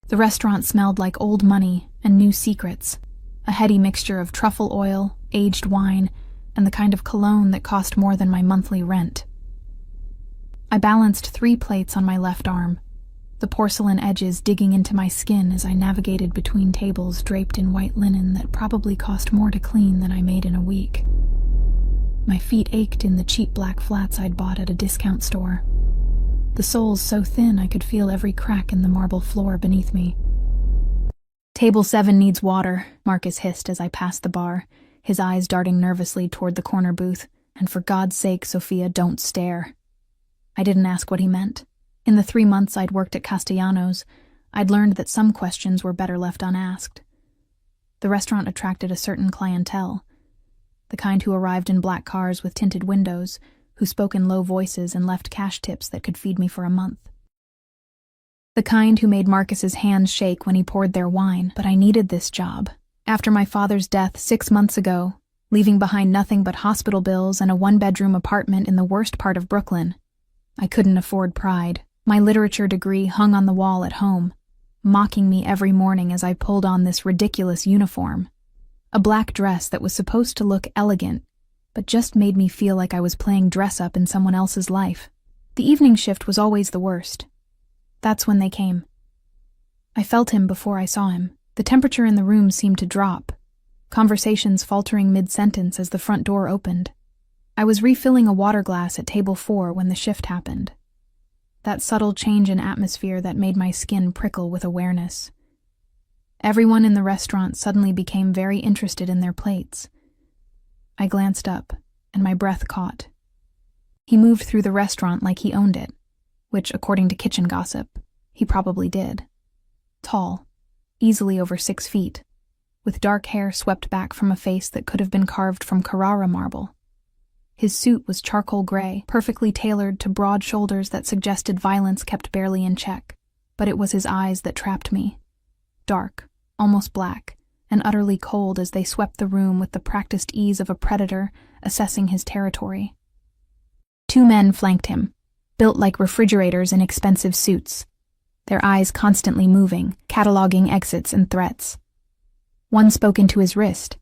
The restaurant smelled like old money and new secrets, a heady mixture of truffle oil, aged wine, and the kind of cologne that cost more than my monthly rent. I balanced 3 plates on my left arm, the porcelain edges digging into my skin as I navigated between tables draped in white linen that probably cost more to clean than I made in a week. My feet ached in the cheap black flats I'd bought at a discount store, the soles so thin I could feel every crack in the marble floor beneath me. "Table 7 needs water," Marcus hissed as I passed the bar, his eyes darting nervously toward the corner booth. "And for God's sake, Sophia, don't stare." I didn't ask what he meant. In the 3 months I'd worked at Castellanos, I'd learned that some questions were better left unasked. The restaurant attracted a certain clientele, the kind who arrived in black cars with tinted windows, who spoke in low voices and left cash tips that could feed me for a month. The kind who made Marcus's hands shake when he poured their wine, but I needed this job. After my father's death 6 months ago, leaving behind nothing but hospital bills and a 1-bedroom apartment in the worst part of Brooklyn, I couldn't afford pride. My literature degree hung on the wall at home, mocking me every morning as I pulled on this ridiculous uniform. A black dress that was supposed to look elegant, but just made me feel like I was playing dress-up in someone else's life. The evening shift was always the worst. That's when they came. I felt him before I saw him. The temperature in the room seemed to drop, conversations faltering mid-sentence as the front door opened. I was refilling a water glass at table 4 when the shift happened. That subtle change in atmosphere that made my skin prickle with awareness. Everyone in the restaurant suddenly became very interested in their plates. I glanced up, and my breath caught. He moved through the restaurant like he owned it, which, according to kitchen gossip, he probably did. Tall, easily over 6 feet, with dark hair swept back from a face that could have been carved from Carrara marble. His suit was charcoal gray, perfectly tailored to broad shoulders that suggested violence kept barely in check, but it was his eyes that trapped me. Dark, almost black, and utterly cold as they swept the room with the practiced ease of a predator assessing his territory. 2 men flanked him, built like refrigerators in expensive suits, their eyes constantly moving, cataloging exits and threats. One spoke into his wrist,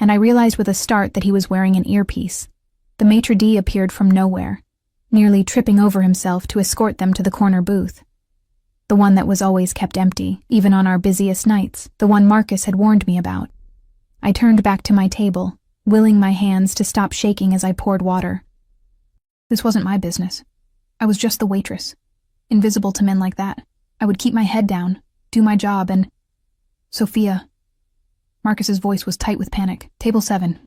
and I realized with a start that he was wearing an earpiece. The maitre d' appeared from nowhere, nearly tripping over himself to escort them to the corner booth. The one that was always kept empty, even on our busiest nights, the one Marcus had warned me about. I turned back to my table, willing my hands to stop shaking as I poured water. This wasn't my business. I was just the waitress. Invisible to men like that. I would keep my head down, do my job, and... "Sophia." Marcus's voice was tight with panic. "Table 7.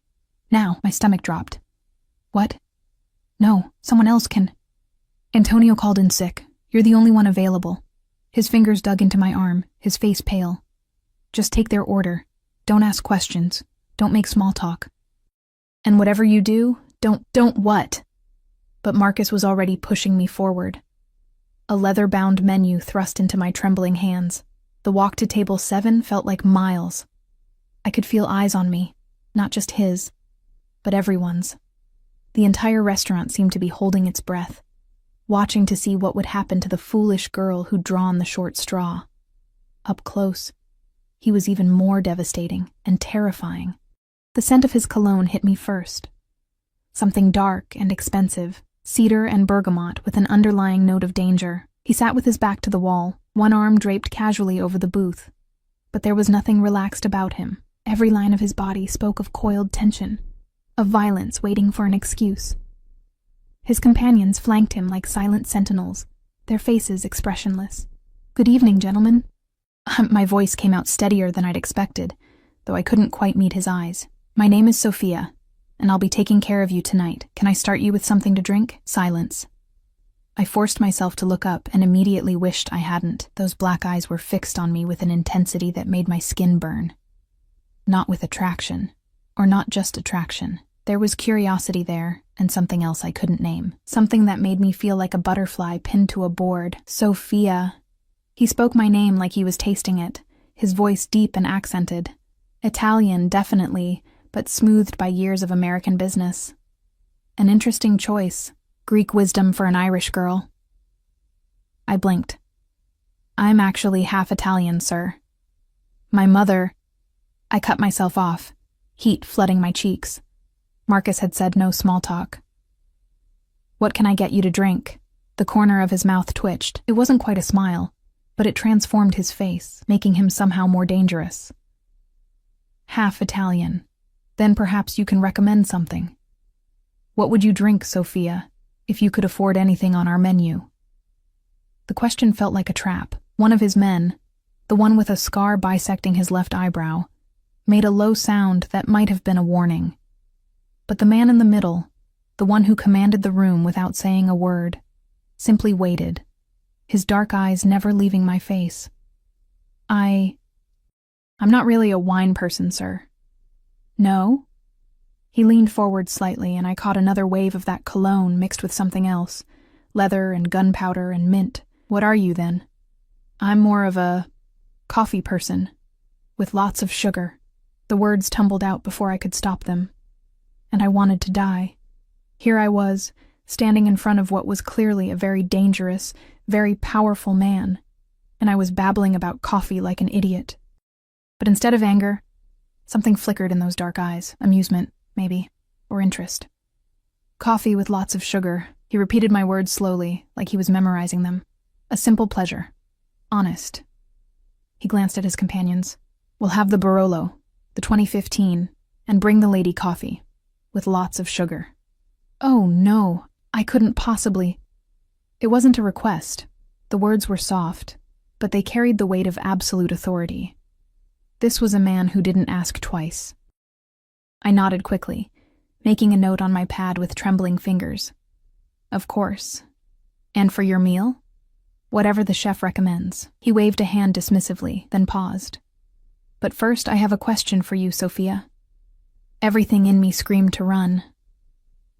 Now." My stomach dropped. "What?" "No, someone else can." "Antonio called in sick. You're the only one available." His fingers dug into my arm, his face pale. "Just take their order. Don't ask questions. Don't make small talk. And whatever you do, don't what?" But Marcus was already pushing me forward. A leather-bound menu thrust into my trembling hands. The walk to table 7 felt like miles. I could feel eyes on me, not just his, but everyone's. The entire restaurant seemed to be holding its breath, watching to see what would happen to the foolish girl who'd drawn the short straw. Up close, he was even more devastating and terrifying. The scent of his cologne hit me first. Something dark and expensive, cedar and bergamot with an underlying note of danger. He sat with his back to the wall, one arm draped casually over the booth. But there was nothing relaxed about him. Every line of his body spoke of coiled tension, of violence waiting for an excuse. His companions flanked him like silent sentinels, their faces expressionless. "Good evening, gentlemen." My voice came out steadier than I'd expected, though I couldn't quite meet his eyes. "My name is Sophia, and I'll be taking care of you tonight. Can I start you with something to drink?" Silence. I forced myself to look up and immediately wished I hadn't. Those black eyes were fixed on me with an intensity that made my skin burn. Not with attraction, or not just attraction. There was curiosity there, and something else I couldn't name. Something that made me feel like a butterfly pinned to a board. "Sophia." He spoke my name like he was tasting it, his voice deep and accented. Italian, definitely, but smoothed by years of American business. An interesting choice. Greek wisdom for an Irish girl. I blinked. I'm actually half Italian, sir. My mother... I cut myself off, heat flooding my cheeks. Marcus had said no small talk. What can I get you to drink? The corner of his mouth twitched. It wasn't quite a smile, but it transformed his face, making him somehow more dangerous. Half Italian. Then perhaps you can recommend something. What would you drink, Sophia, if you could afford anything on our menu? The question felt like a trap. One of his men, the one with a scar bisecting his left eyebrow, made a low sound that might have been a warning. But the man in the middle, the one who commanded the room without saying a word, simply waited, his dark eyes never leaving my face. I'm not really a wine person, sir. No? He leaned forward slightly, and I caught another wave of that cologne mixed with something else, leather and gunpowder and mint. What are you, then? I'm more of a coffee person, with lots of sugar. The words tumbled out before I could stop them, and I wanted to die. Here I was, standing in front of what was clearly a very dangerous, very powerful man, and I was babbling about coffee like an idiot. But instead of anger, something flickered in those dark eyes. Amusement, maybe, or interest. Coffee with lots of sugar. He repeated my words slowly, like he was memorizing them. A simple pleasure. Honest. He glanced at his companions. We'll have the Barolo, the 2015, and bring the lady coffee, with lots of sugar. Oh, no, I couldn't possibly. It wasn't a request. The words were soft, but they carried the weight of absolute authority. This was a man who didn't ask twice. I nodded quickly, making a note on my pad with trembling fingers. Of course. And for your meal? Whatever the chef recommends. He waved a hand dismissively, then paused. But first, I have a question for you, Sophia. Everything in me screamed to run,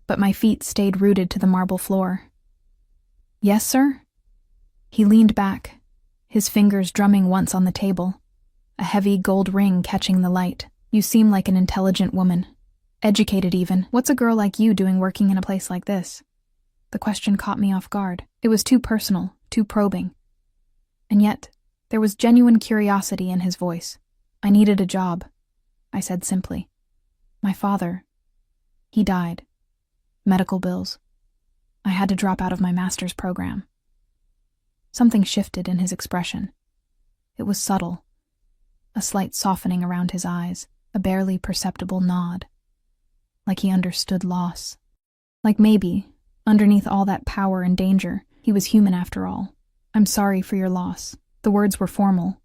but my feet stayed rooted to the marble floor. Yes, sir? He leaned back, his fingers drumming once on the table, a heavy gold ring catching the light. You seem like an intelligent woman. Educated even. What's a girl like you doing working in a place like this? The question caught me off guard. It was too personal, too probing. And yet, there was genuine curiosity in his voice. I needed a job, I said simply. My father, he died. Medical bills. I had to drop out of my master's program. Something shifted in his expression. It was subtle. A slight softening around his eyes, a barely perceptible nod. Like he understood loss. Like maybe, underneath all that power and danger, he was human after all. I'm sorry for your loss. The words were formal,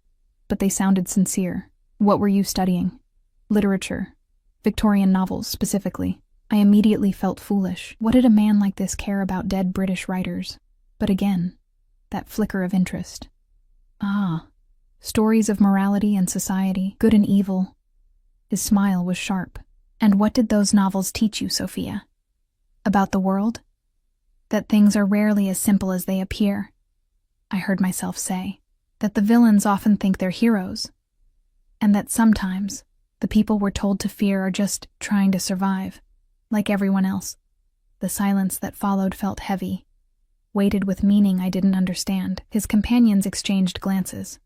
but they sounded sincere. What were you studying? Literature. Victorian novels, specifically. I immediately felt foolish. What did a man like this care about dead British writers? But again, that flicker of interest. Ah, stories of morality and society, good and evil. His smile was sharp. And what did those novels teach you, Sophia? About the world? That things are rarely as simple as they appear. I heard myself say. That the villains often think they're heroes. And that sometimes the people we're told to fear are just trying to survive, like everyone else. The silence that followed felt heavy, weighted with meaning I didn't understand. His companions exchanged glances.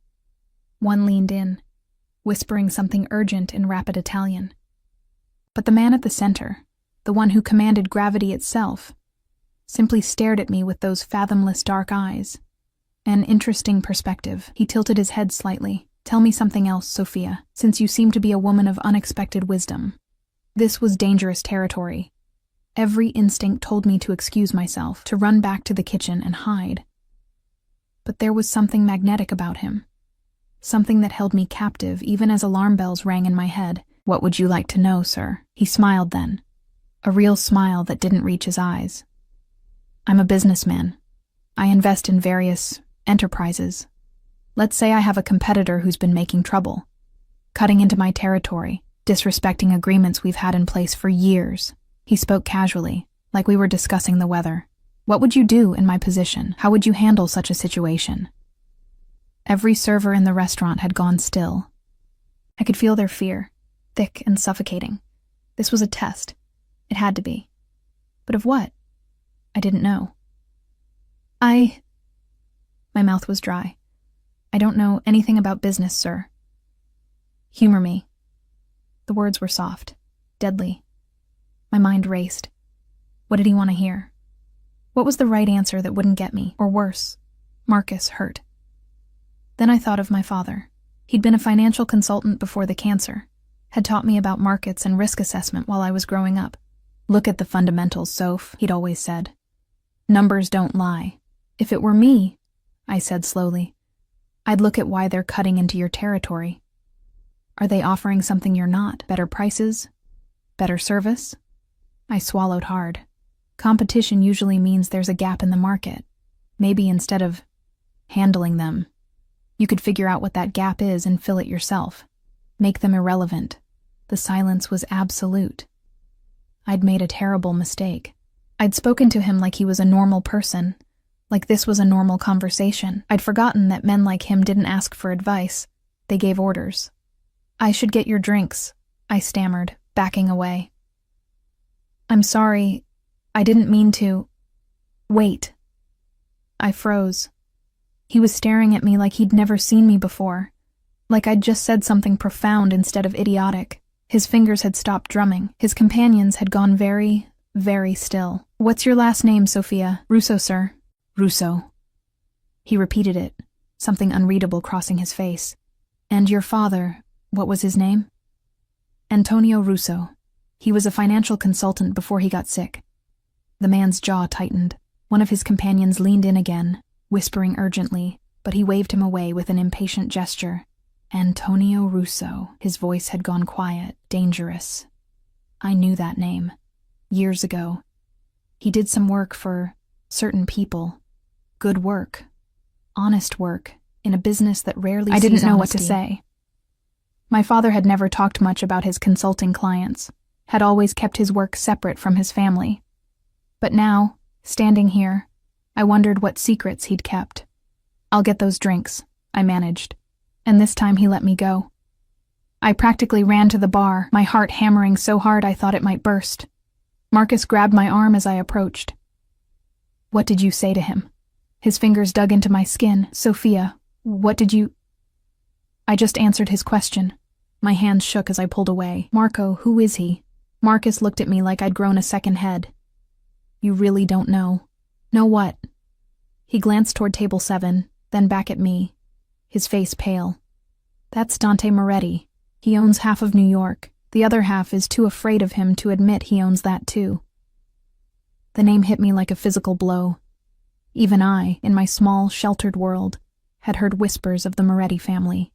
One leaned in, whispering something urgent in rapid Italian. But the man at the center, the one who commanded gravity itself, simply stared at me with those fathomless dark eyes. An interesting perspective. He tilted his head slightly. Tell me something else, Sophia, since you seem to be a woman of unexpected wisdom. This was dangerous territory. Every instinct told me to excuse myself, to run back to the kitchen and hide. But there was something magnetic about him. Something that held me captive even as alarm bells rang in my head. What would you like to know, sir? He smiled then. A real smile that didn't reach his eyes. I'm a businessman. I invest in various enterprises. Let's say I have a competitor who's been making trouble, cutting into my territory, disrespecting agreements we've had in place for years. He spoke casually, like we were discussing the weather. What would you do in my position? How would you handle such a situation? Every server in the restaurant had gone still. I could feel their fear, thick and suffocating. This was a test. It had to be. But of what? I didn't know. My mouth was dry. I don't know anything about business, sir. Humor me. The words were soft, deadly. My mind raced. What did he want to hear? What was the right answer that wouldn't get me, or worse, Marcus hurt? Then I thought of my father. He'd been a financial consultant before the cancer, had taught me about markets and risk assessment while I was growing up. Look at the fundamentals, Soph, he'd always said. Numbers don't lie. If it were me, I said slowly, I'd look at why they're cutting into your territory. Are they offering something you're not? Better prices? Better service? I swallowed hard. Competition usually means there's a gap in the market. Maybe instead of handling them, you could figure out what that gap is and fill it yourself. Make them irrelevant. The silence was absolute. I'd made a terrible mistake. I'd spoken to him like he was a normal person, like this was a normal conversation. I'd forgotten that men like him didn't ask for advice. They gave orders. I should get your drinks, I stammered, backing away. I'm sorry. I didn't mean to. Wait. I froze. He was staring at me like he'd never seen me before, like I'd just said something profound instead of idiotic. His fingers had stopped drumming. His companions had gone very, very still. What's your last name, Sophia? Russo, sir. Russo. He repeated it, something unreadable crossing his face. And your father, what was his name? Antonio Russo. He was a financial consultant before he got sick. The man's jaw tightened. One of his companions leaned in again, whispering urgently, but he waved him away with an impatient gesture. Antonio Russo. His voice had gone quiet, dangerous. I knew that name. Years ago. He did some work for certain people. Good work. Honest work, in a business that rarely sees honesty. I didn't know what to say. My father had never talked much about his consulting clients, had always kept his work separate from his family. But now, standing here, I wondered what secrets he'd kept. I'll get those drinks, I managed, and this time he let me go. I practically ran to the bar, my heart hammering so hard I thought it might burst. Marcus grabbed my arm as I approached. What did you say to him? His fingers dug into my skin. Sophia, what did you... I just answered his question. My hands shook as I pulled away. Marco, who is he? Marcus looked at me like I'd grown a second head. You really don't know. Know what? He glanced toward table 7, then back at me, his face pale. That's Dante Moretti. He owns half of New York. The other half is too afraid of him to admit he owns that too. The name hit me like a physical blow. Even I, in my small, sheltered world, had heard whispers of the Moretti family.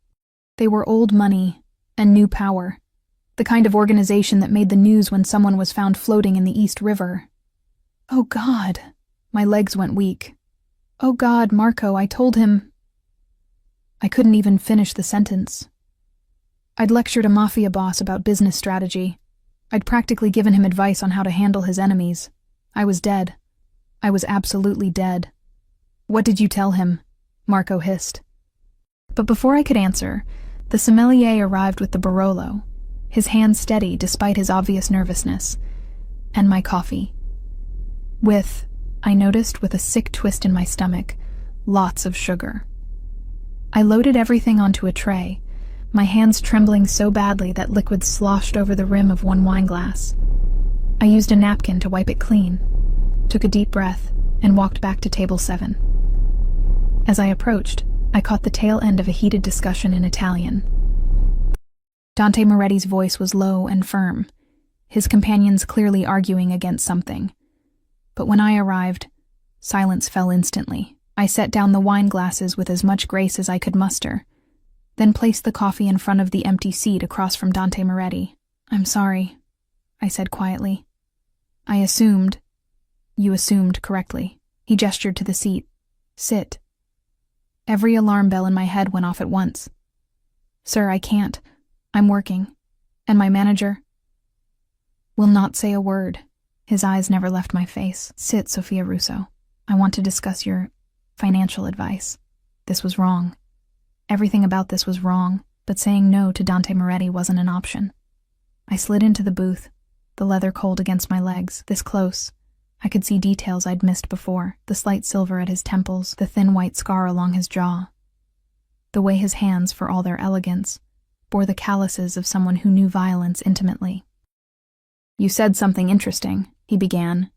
They were old money and new power, the kind of organization that made the news when someone was found floating in the East River. Oh God, my legs went weak. Oh God, Marco, I told him... I couldn't even finish the sentence. I'd lectured a Mafia boss about business strategy. I'd practically given him advice on how to handle his enemies. I was dead. I was absolutely dead. What did you tell him? Marco hissed. But before I could answer, the sommelier arrived with the Barolo, his hand steady despite his obvious nervousness, and my coffee. With, I noticed with a sick twist in my stomach, lots of sugar. I loaded everything onto a tray, my hands trembling so badly that liquid sloshed over the rim of one wineglass. I used a napkin to wipe it clean, took a deep breath, and walked back to table 7. As I approached, I caught the tail end of a heated discussion in Italian. Dante Moretti's voice was low and firm, his companions clearly arguing against something. But when I arrived, silence fell instantly. I set down the wine glasses with as much grace as I could muster, then placed the coffee in front of the empty seat across from Dante Moretti. I'm sorry, I said quietly. I assumed. You assumed correctly. He gestured to the seat. Sit. Every alarm bell in my head went off at once. Sir, I can't. I'm working. And my manager will not say a word. His eyes never left my face. Sit, Sophia Russo. I want to discuss your financial advice. This was wrong. Everything about this was wrong, but saying no to Dante Moretti wasn't an option. I slid into the booth, the leather cold against my legs, this close. I could see details I'd missed before, the slight silver at his temples, the thin white scar along his jaw. the way his hands, for all their elegance, bore the calluses of someone who knew violence intimately. "You said something interesting," he began,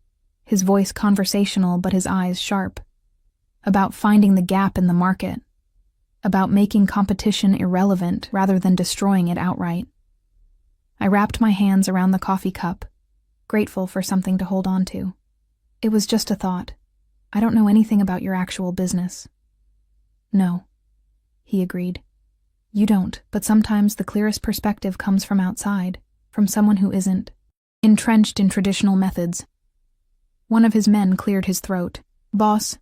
his voice conversational but his eyes sharp. "About finding the gap in the market. About making competition irrelevant rather than destroying it outright." I wrapped my hands around the coffee cup, grateful for something to hold on to. "It was just a thought. I don't know anything about your actual business." "No," he agreed. "You don't, but sometimes the clearest perspective comes from outside, from someone who isn't entrenched in traditional methods." One of his men cleared his throat. "Boss,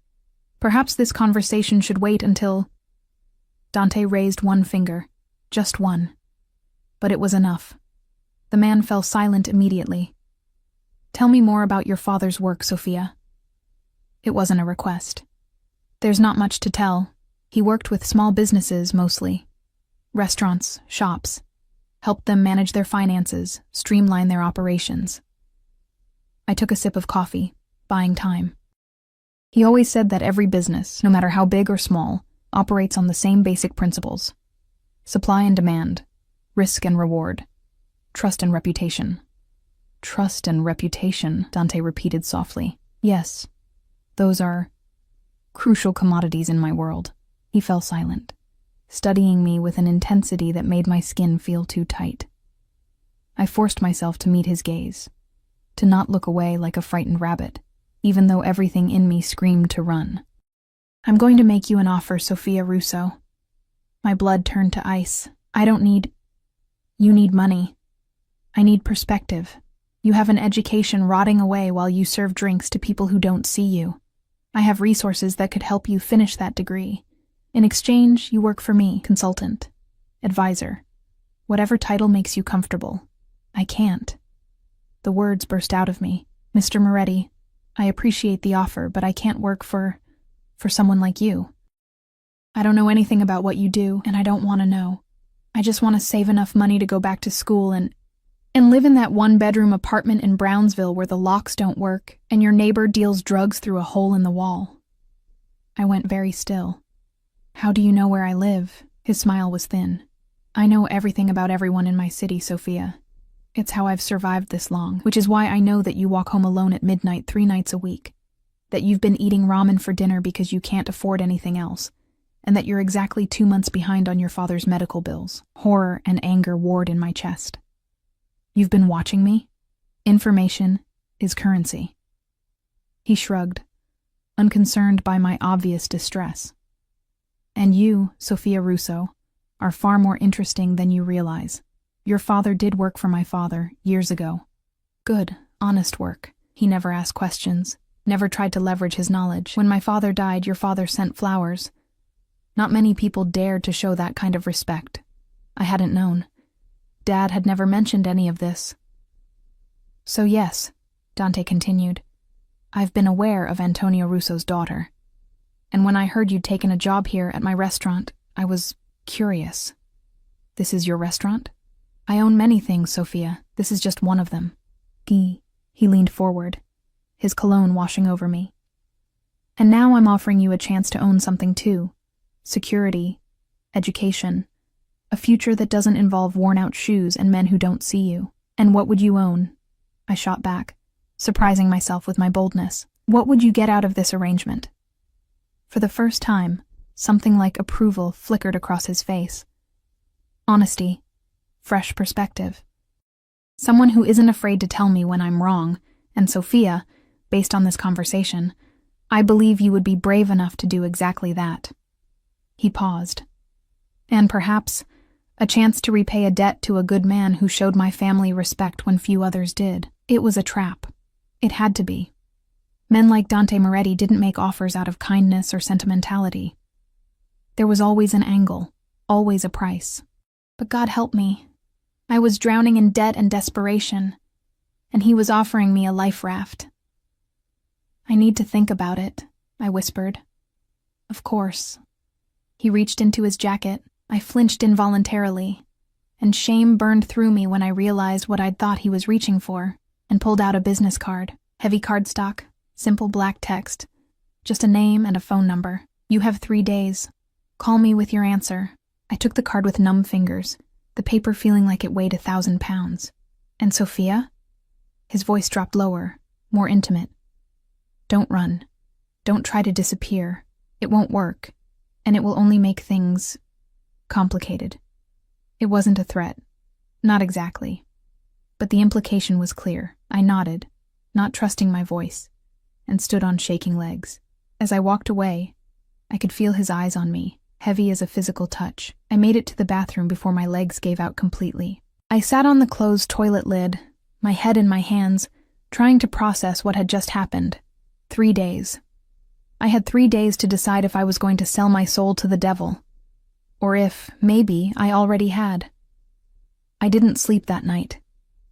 perhaps this conversation should wait until—" Dante raised one finger, just one. But it was enough. The man fell silent immediately. "Tell me more about your father's work, Sophia." It wasn't a request. "There's not much to tell. He worked with small businesses, mostly. Restaurants, shops. Helped them manage their finances, streamline their operations." I took a sip of coffee, buying time. "He always said that every business, no matter how big or small, operates on the same basic principles. Supply and demand, risk and reward, trust and reputation." "Trust and reputation," Dante repeated softly. "Yes, those are crucial commodities in my world." He fell silent, studying me with an intensity that made my skin feel too tight. I forced myself to meet his gaze, to not look away like a frightened rabbit, even though everything in me screamed to run. "I'm going to make you an offer, Sophia Russo." My blood turned to ice. "I don't need—" "You need money. I need perspective. You have an education rotting away while you serve drinks to people who don't see you. I have resources that could help you finish that degree. In exchange, you work for me, consultant, advisor, whatever title makes you comfortable. I can't." The words burst out of me. "Mr. Moretti, I appreciate the offer, but I can't work for someone like you. I don't know anything about what you do, and I don't want to know. I just want to save enough money to go back to school and live in that one-bedroom apartment in Brownsville where the locks don't work and your neighbor deals drugs through a hole in the wall." I went very still. "How do you know where I live?" His smile was thin. "I know everything about everyone in my city, Sophia. It's how I've survived this long, which is why I know that you walk home alone at midnight 3 nights a week, that you've been eating ramen for dinner because you can't afford anything else, and that you're exactly 2 months behind on your father's medical bills." Horror and anger warred in my chest. "You've been watching me? Information is currency." He shrugged, unconcerned by my obvious distress. "And you, Sophia Russo, are far more interesting than you realize. Your father did work for my father years ago. Good, honest work. He never asked questions, never tried to leverage his knowledge. When my father died, your father sent flowers. Not many people dared to show that kind of respect. I hadn't known. Dad had never mentioned any of this." "So yes," Dante continued, "I've been aware of Antonio Russo's daughter. And when I heard you'd taken a job here at my restaurant, I was curious." "This is your restaurant?" "I own many things, Sophia. This is just one of them." He leaned forward, his cologne washing over me. "And now I'm offering you a chance to own something too. Security, education, a future that doesn't involve worn-out shoes and men who don't see you." "And what would you own?" I shot back, surprising myself with my boldness. "What would you get out of this arrangement?" For the first time, something like approval flickered across his face. Honesty, fresh perspective. Someone who isn't afraid to tell me when I'm wrong, and Sophia, based on this conversation, I believe you would be brave enough to do exactly that. He paused. "And perhaps a chance to repay a debt to a good man who showed my family respect when few others did." It was a trap. It had to be. Men like Dante Moretti didn't make offers out of kindness or sentimentality. There was always an angle, always a price. But God help me. I was drowning in debt and desperation, and he was offering me a life raft. "I need to think about it," I whispered. "Of course." He reached into his jacket. I flinched involuntarily, and shame burned through me when I realized what I'd thought he was reaching for, and pulled out a business card. Heavy cardstock, simple black text, just a name and a phone number. "You have 3 days. Call me with your answer. I took the card with numb fingers, the paper feeling like it weighed 1,000 pounds. And Sophia? His voice dropped lower, more intimate. Don't run. Don't try to disappear. It won't work, and it will only make things complicated. It wasn't a threat. Not exactly. But the implication was clear. I nodded, not trusting my voice, and stood on shaking legs. As I walked away, I could feel his eyes on me, heavy as a physical touch. I made it to the bathroom before my legs gave out completely. I sat on the closed toilet lid, my head in my hands, trying to process what had just happened. 3 days. I had 3 days to decide if I was going to sell my soul to the devil, or if, maybe, I already had. I didn't sleep that night.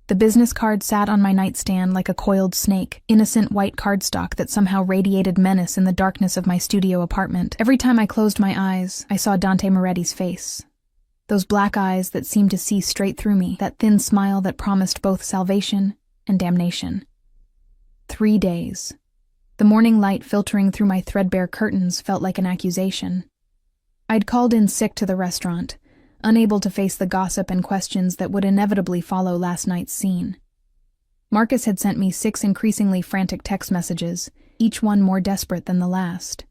The business card sat on my nightstand like a coiled snake, innocent white cardstock that somehow radiated menace in the darkness of my studio apartment. Every time I closed my eyes, I saw Dante Moretti's face. Those black eyes that seemed to see straight through me, that thin smile that promised both salvation and damnation. 3 days. The morning light filtering through my threadbare curtains felt like an accusation. I'd called in sick to the restaurant, unable to face the gossip and questions that would inevitably follow last night's scene. Marcus had sent me 6 increasingly frantic text messages, each one more desperate than the last.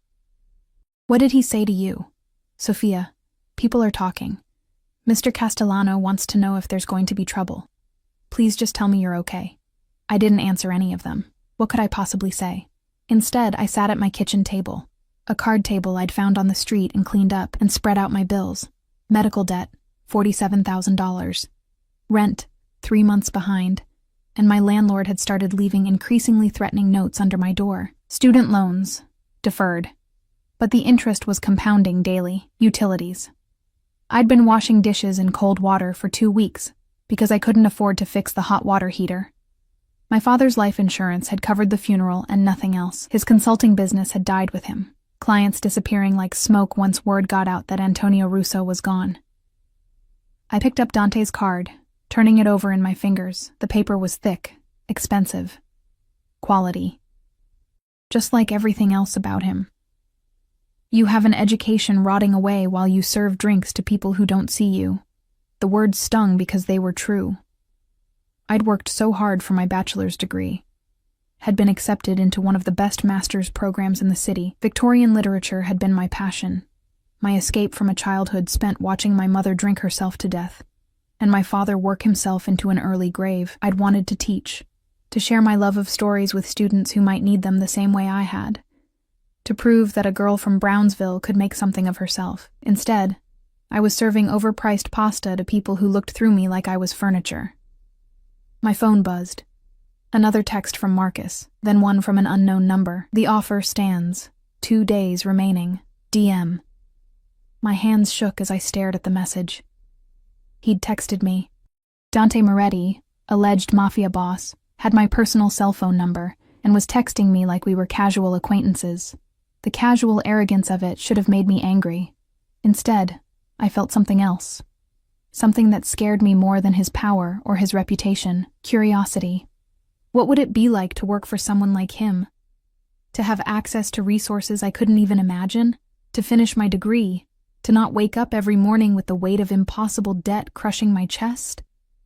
What did he say to you? Sophia, people are talking. Mr. Castellano wants to know if there's going to be trouble. Please just tell me you're okay. I didn't answer any of them. What could I possibly say? Instead, I sat at my kitchen table, a card table I'd found on the street and cleaned up, and spread out my bills. Medical debt, $47,000. Rent, 3 months behind. And my landlord had started leaving increasingly threatening notes under my door. Student loans, deferred. But the interest was compounding daily. Utilities. I'd been washing dishes in cold water for 2 weeks because I couldn't afford to fix the hot water heater. My father's life insurance had covered the funeral and nothing else. His consulting business had died with him, clients disappearing like smoke once word got out that Antonio Russo was gone. I picked up Dante's card, turning it over in my fingers. The paper was thick, expensive, quality. Just like everything else about him. You have an education rotting away while you serve drinks to people who don't see you. The words stung because they were true. I'd worked so hard for my bachelor's degree, had been accepted into one of the best master's programs in the city. Victorian literature had been my passion, my escape from a childhood spent watching my mother drink herself to death, and my father work himself into an early grave. I'd wanted to teach, to share my love of stories with students who might need them the same way I had, to prove that a girl from Brownsville could make something of herself. Instead, I was serving overpriced pasta to people who looked through me like I was furniture. My phone buzzed. Another text from Marcus, then one from an unknown number. The offer stands. 2 days remaining. DM. My hands shook as I stared at the message. He'd texted me. Dante Moretti, alleged Mafia boss, had my personal cell phone number and was texting me like we were casual acquaintances. The casual arrogance of it should have made me angry. Instead, I felt something else. Something that scared me more than his power or his reputation. Curiosity. What would it be like to work for someone like him? To have access to resources I couldn't even imagine? To finish my degree? To not wake up every morning with the weight of impossible debt crushing my chest?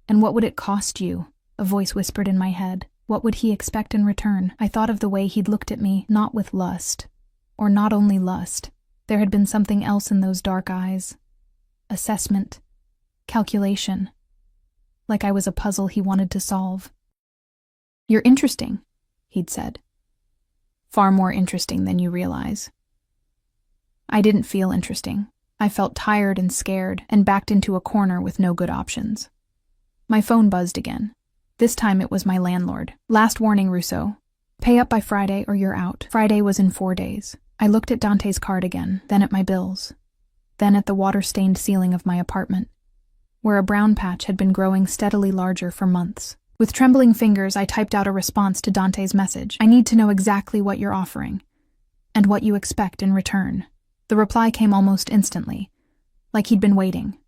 And what would it cost you? A voice whispered in my head. What would he expect in return? I thought of the way he'd looked at me, not with lust. Or not only lust. There had been something else in those dark eyes. Assessment. Calculation. Like I was a puzzle he wanted to solve. You're interesting, he'd said. Far more interesting than you realize. I didn't feel interesting. I felt tired and scared and backed into a corner with no good options. My phone buzzed again. This time it was my landlord. Last warning, Russo. Pay up by Friday or you're out. Friday was in 4 days. I looked at Dante's card again, then at my bills, then at the water-stained ceiling of my apartment, where a brown patch had been growing steadily larger for months. With trembling fingers, I typed out a response to Dante's message. I need to know exactly what you're offering, and what you expect in return. The reply came almost instantly, like he'd been waiting.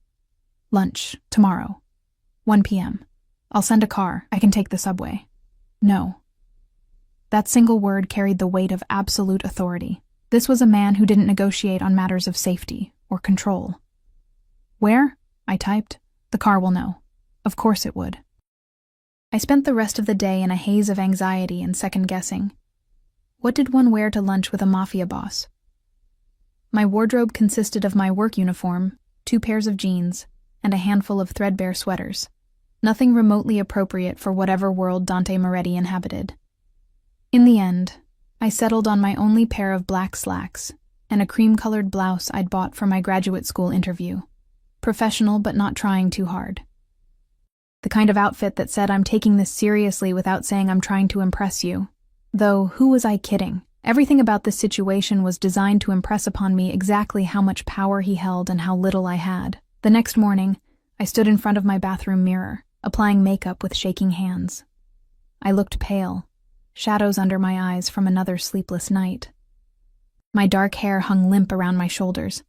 Lunch, tomorrow, 1 p.m. I'll send a car. I can take the subway. No. That single word carried the weight of absolute authority. This was a man who didn't negotiate on matters of safety or control. "Where?" I typed. "The car will know." Of course it would. I spent the rest of the day in a haze of anxiety and second-guessing. What did one wear to lunch with a mafia boss? My wardrobe consisted of my work uniform, 2 pairs of jeans, and a handful of threadbare sweaters. Nothing remotely appropriate for whatever world Dante Moretti inhabited. In the end, I settled on my only pair of black slacks and a cream-colored blouse I'd bought for my graduate school interview. Professional but not trying too hard. The kind of outfit that said I'm taking this seriously without saying I'm trying to impress you. Though, who was I kidding? Everything about this situation was designed to impress upon me exactly how much power he held and how little I had. The next morning, I stood in front of my bathroom mirror, applying makeup with shaking hands. I looked pale, shadows under my eyes from another sleepless night. My dark hair hung limp around my shoulders,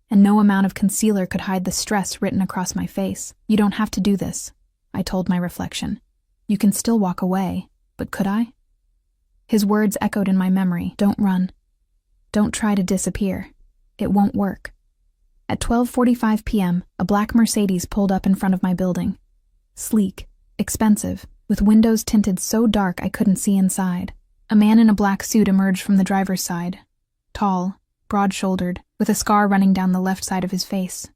and no amount of concealer could hide the stress written across my face. "You don't have to do this," I told my reflection. "You can still walk away, but could I?" His words echoed in my memory. "Don't run. Don't try to disappear. It won't work." At 12:45 p.m., a black Mercedes pulled up in front of my building. Sleek, expensive, with windows tinted so dark I couldn't see inside. A man in a black suit emerged from the driver's side. Tall, broad-shouldered, with a scar running down the left side of his face.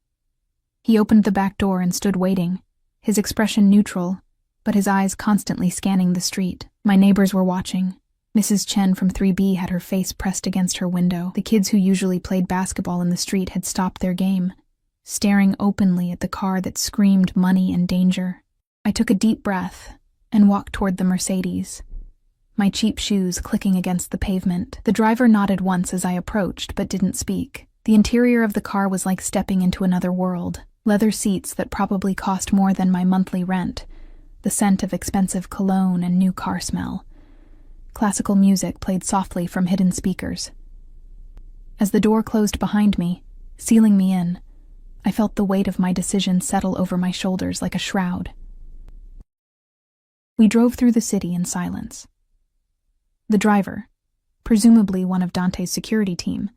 He opened the back door and stood waiting, his expression neutral, but his eyes constantly scanning the street. My neighbors were watching. Mrs. Chen from 3B had her face pressed against her window. The kids who usually played basketball in the street had stopped their game, staring openly at the car that screamed money and danger. I took a deep breath and walked toward the Mercedes, my cheap shoes clicking against the pavement. The driver nodded once as I approached, but didn't speak. The interior of the car was like stepping into another world. Leather seats that probably cost more than my monthly rent, the scent of expensive cologne and new car smell. Classical music played softly from hidden speakers. As the door closed behind me, sealing me in, I felt the weight of my decision settle over my shoulders like a shroud. We drove through the city in silence. The driver, presumably one of Dante's security team,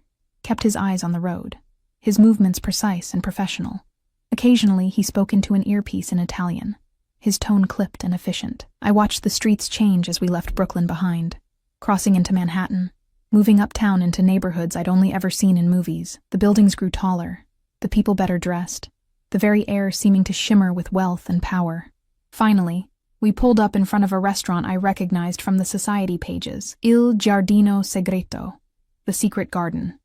kept his eyes on the road, his movements precise and professional. Occasionally, he spoke into an earpiece in Italian, his tone clipped and efficient. I watched the streets change as we left Brooklyn behind, crossing into Manhattan, moving uptown into neighborhoods I'd only ever seen in movies. The buildings grew taller, the people better dressed, the very air seeming to shimmer with wealth and power. Finally, we pulled up in front of a restaurant I recognized from the society pages. Il Giardino Segreto, the secret garden.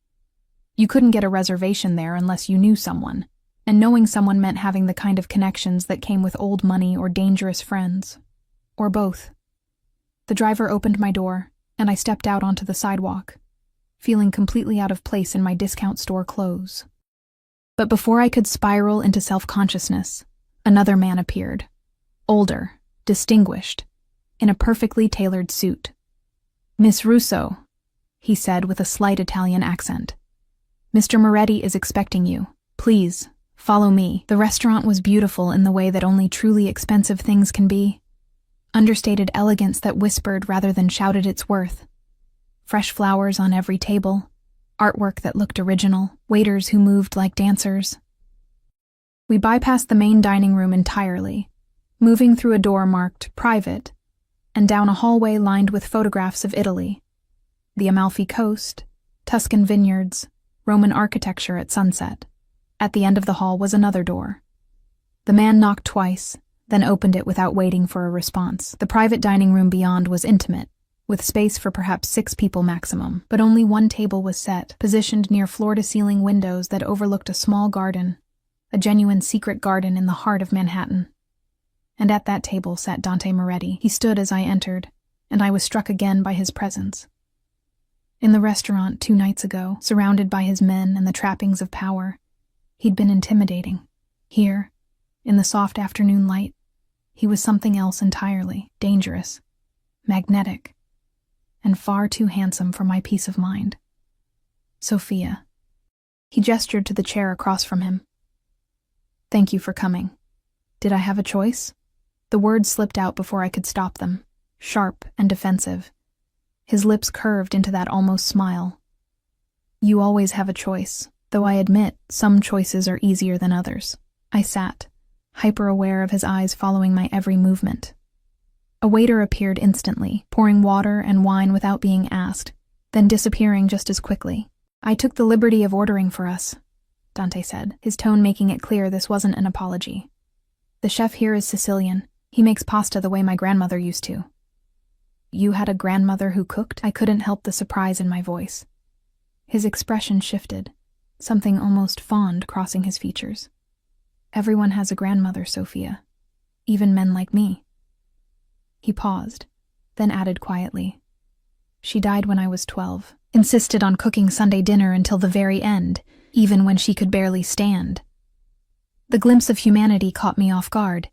You couldn't get a reservation there unless you knew someone, and knowing someone meant having the kind of connections that came with old money or dangerous friends. Or both. The driver opened my door, and I stepped out onto the sidewalk, feeling completely out of place in my discount store clothes. But before I could spiral into self-consciousness, another man appeared. Older, distinguished, in a perfectly tailored suit. "Miss Russo," he said with a slight Italian accent. "Mr. Moretti is expecting you. Please, follow me." The restaurant was beautiful in the way that only truly expensive things can be. Understated elegance that whispered rather than shouted its worth. Fresh flowers on every table, artwork that looked original, waiters who moved like dancers. We bypassed the main dining room entirely, moving through a door marked "Private" and down a hallway lined with photographs of Italy, the Amalfi Coast, Tuscan vineyards, Roman architecture at sunset. At the end of the hall was another door. The man knocked twice, then opened it without waiting for a response. The private dining room beyond was intimate, with space for perhaps 6 people maximum, but only one table was set, positioned near floor-to-ceiling windows that overlooked a small garden, a genuine secret garden in the heart of Manhattan. And at that table sat Dante Moretti. He stood as I entered, and I was struck again by his presence. In the restaurant 2 nights ago, surrounded by his men and the trappings of power, he'd been intimidating. Here, in the soft afternoon light, he was something else entirely, dangerous, magnetic, and far too handsome for my peace of mind. "Sophia." He gestured to the chair across from him. "Thank you for coming. Did I have a choice?" The words slipped out before I could stop them, sharp and defensive. His lips curved into that almost smile. "You always have a choice," though I admit some choices are easier than others. I sat, hyper-aware of his eyes following my every movement. A waiter appeared instantly, pouring water and wine without being asked, then disappearing just as quickly. "I took the liberty of ordering for us," Dante said, his tone making it clear this wasn't an apology. "The chef here is Sicilian. He makes pasta the way my grandmother used to." "You had a grandmother who cooked?" I couldn't help the surprise in my voice. His expression shifted, something almost fond crossing his features. "Everyone has a grandmother, Sophia. Even men like me." He paused, then added quietly, "She died when I was 12, insisted on cooking Sunday dinner until the very end, even when she could barely stand." The glimpse of humanity caught me off guard.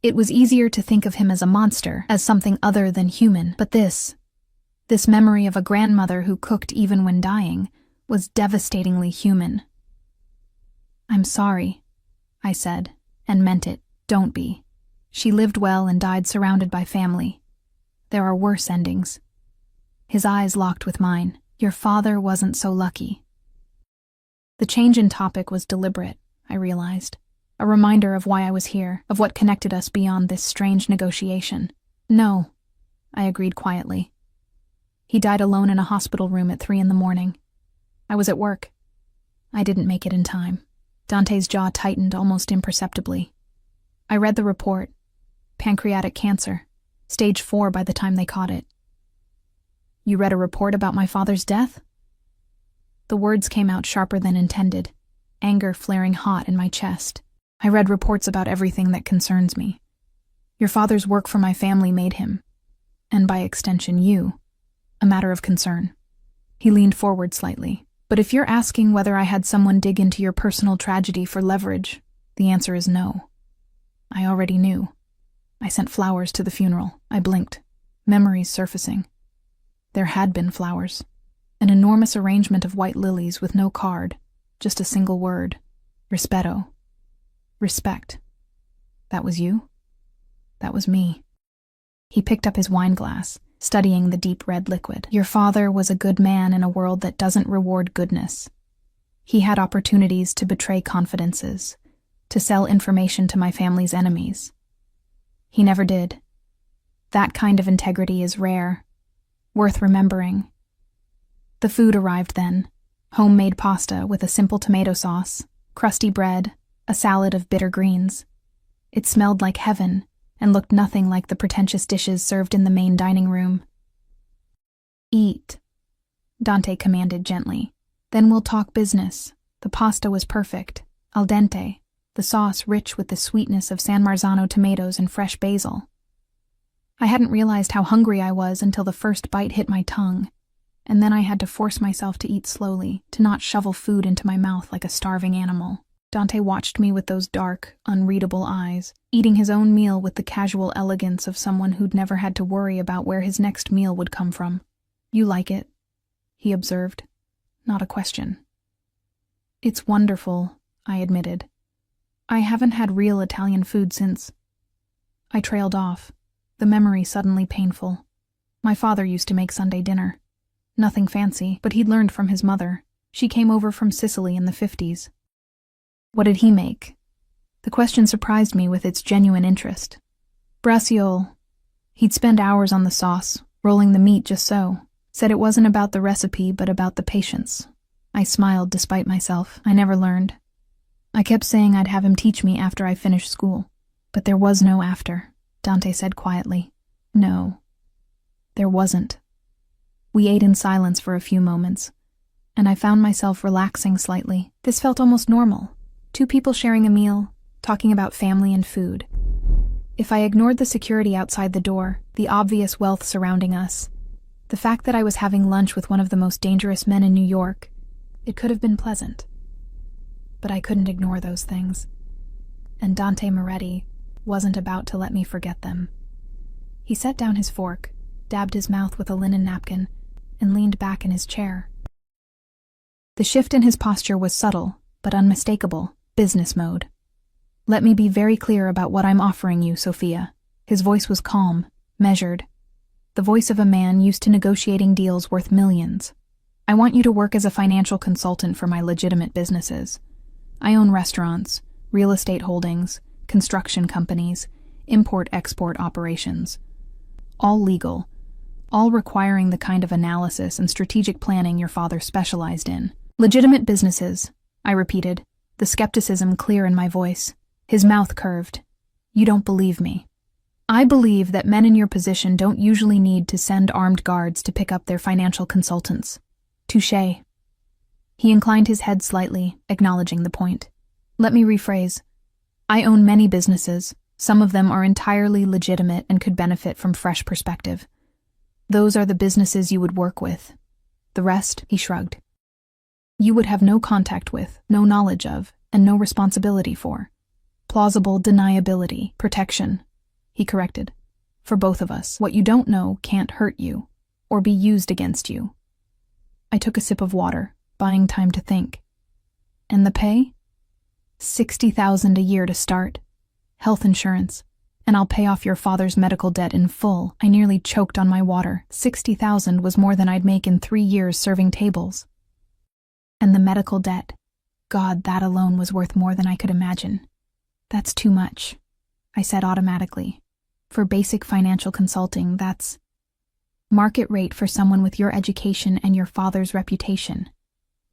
It was easier to think of him as a monster, as something other than human, but this memory of a grandmother who cooked even when dying, was devastatingly human. "I'm sorry," I said, and meant it. "Don't be. She lived well and died surrounded by family. There are worse endings." His eyes locked with mine. "Your father wasn't so lucky." The change in topic was deliberate, I realized. A reminder of why I was here, of what connected us beyond this strange negotiation. "No," I agreed quietly. "He died alone in a hospital room at 3 a.m. I was at work. I didn't make it in time." Dante's jaw tightened almost imperceptibly. "I read the report. Pancreatic cancer. Stage 4 by the time they caught it." "You read a report about my father's death?" The words came out sharper than intended, anger flaring hot in my chest. "I read reports about everything that concerns me. Your father's work for my family made him, and by extension you, a matter of concern." He leaned forward slightly. "But if you're asking whether I had someone dig into your personal tragedy for leverage, the answer is no. I already knew. I sent flowers to the funeral." I blinked, memories surfacing. There had been flowers. An enormous arrangement of white lilies with no card, just a single word. Rispetto. Respect. That was you? That was me. He picked up his wine glass, studying the deep red liquid. "Your father was a good man in a world that doesn't reward goodness. He had opportunities to betray confidences, to sell information to my family's enemies. He never did. That kind of integrity is rare, worth remembering." The food arrived then. Homemade pasta with a simple tomato sauce, crusty bread, a salad of bitter greens. It smelled like heaven and looked nothing like the pretentious dishes served in the main dining room. "Eat," Dante commanded gently. "Then we'll talk business." The pasta was perfect, al dente, the sauce rich with the sweetness of San Marzano tomatoes and fresh basil. I hadn't realized how hungry I was until the first bite hit my tongue, and then I had to force myself to eat slowly, to not shovel food into my mouth like a starving animal. Dante watched me with those dark, unreadable eyes, eating his own meal with the casual elegance of someone who'd never had to worry about where his next meal would come from. "You like it?" he observed. Not a question. "It's wonderful," I admitted. "I haven't had real Italian food since—" I trailed off, the memory suddenly painful. My father used to make Sunday dinner. Nothing fancy, but he'd learned from his mother. She came over from Sicily in the 50s. "What did he make?" The question surprised me with its genuine interest. "Braciole. He'd spend hours on the sauce, rolling the meat just so. Said it wasn't about the recipe, but about the patience." I smiled despite myself. I never learned. I kept saying I'd have him teach me after I finished school. But there was no after, Dante said quietly. "No, there wasn't." We ate in silence for a few moments, and I found myself relaxing slightly. This felt almost normal. Two people sharing a meal, talking about family and food. If I ignored the security outside the door, the obvious wealth surrounding us, the fact that I was having lunch with one of the most dangerous men in New York, it could have been pleasant. But I couldn't ignore those things. And Dante Moretti wasn't about to let me forget them. He set down his fork, dabbed his mouth with a linen napkin, and leaned back in his chair. The shift in his posture was subtle, but unmistakable. Business mode. "Let me be very clear about what I'm offering you, Sophia." His voice was calm, measured. The voice of a man used to negotiating deals worth millions. I want you to work as a financial consultant for my legitimate businesses. I own restaurants, real estate holdings, construction companies, import-export operations. All legal, all requiring the kind of analysis and strategic planning your father specialized in. Legitimate businesses, I repeated, the skepticism clear in my voice. His mouth curved. You don't believe me. I believe that men in your position don't usually need to send armed guards to pick up their financial consultants. Touché. He inclined his head slightly, acknowledging the point. Let me rephrase. I own many businesses. Some of them are entirely legitimate and could benefit from fresh perspective. Those are the businesses you would work with. The rest, he shrugged. You would have no contact with, no knowledge of, and no responsibility for. Plausible deniability, protection, he corrected. For both of us, what you don't know can't hurt you, or be used against you. I took a sip of water, buying time to think. And the pay? $60,000 a year to start. Health insurance. And I'll pay off your father's medical debt in full. I nearly choked on my water. $60,000 was more than I'd make in 3 years serving tables. And the medical debt. God, that alone was worth more than I could imagine. That's too much, I said automatically. For basic financial consulting, that's market rate for someone with your education and your father's reputation.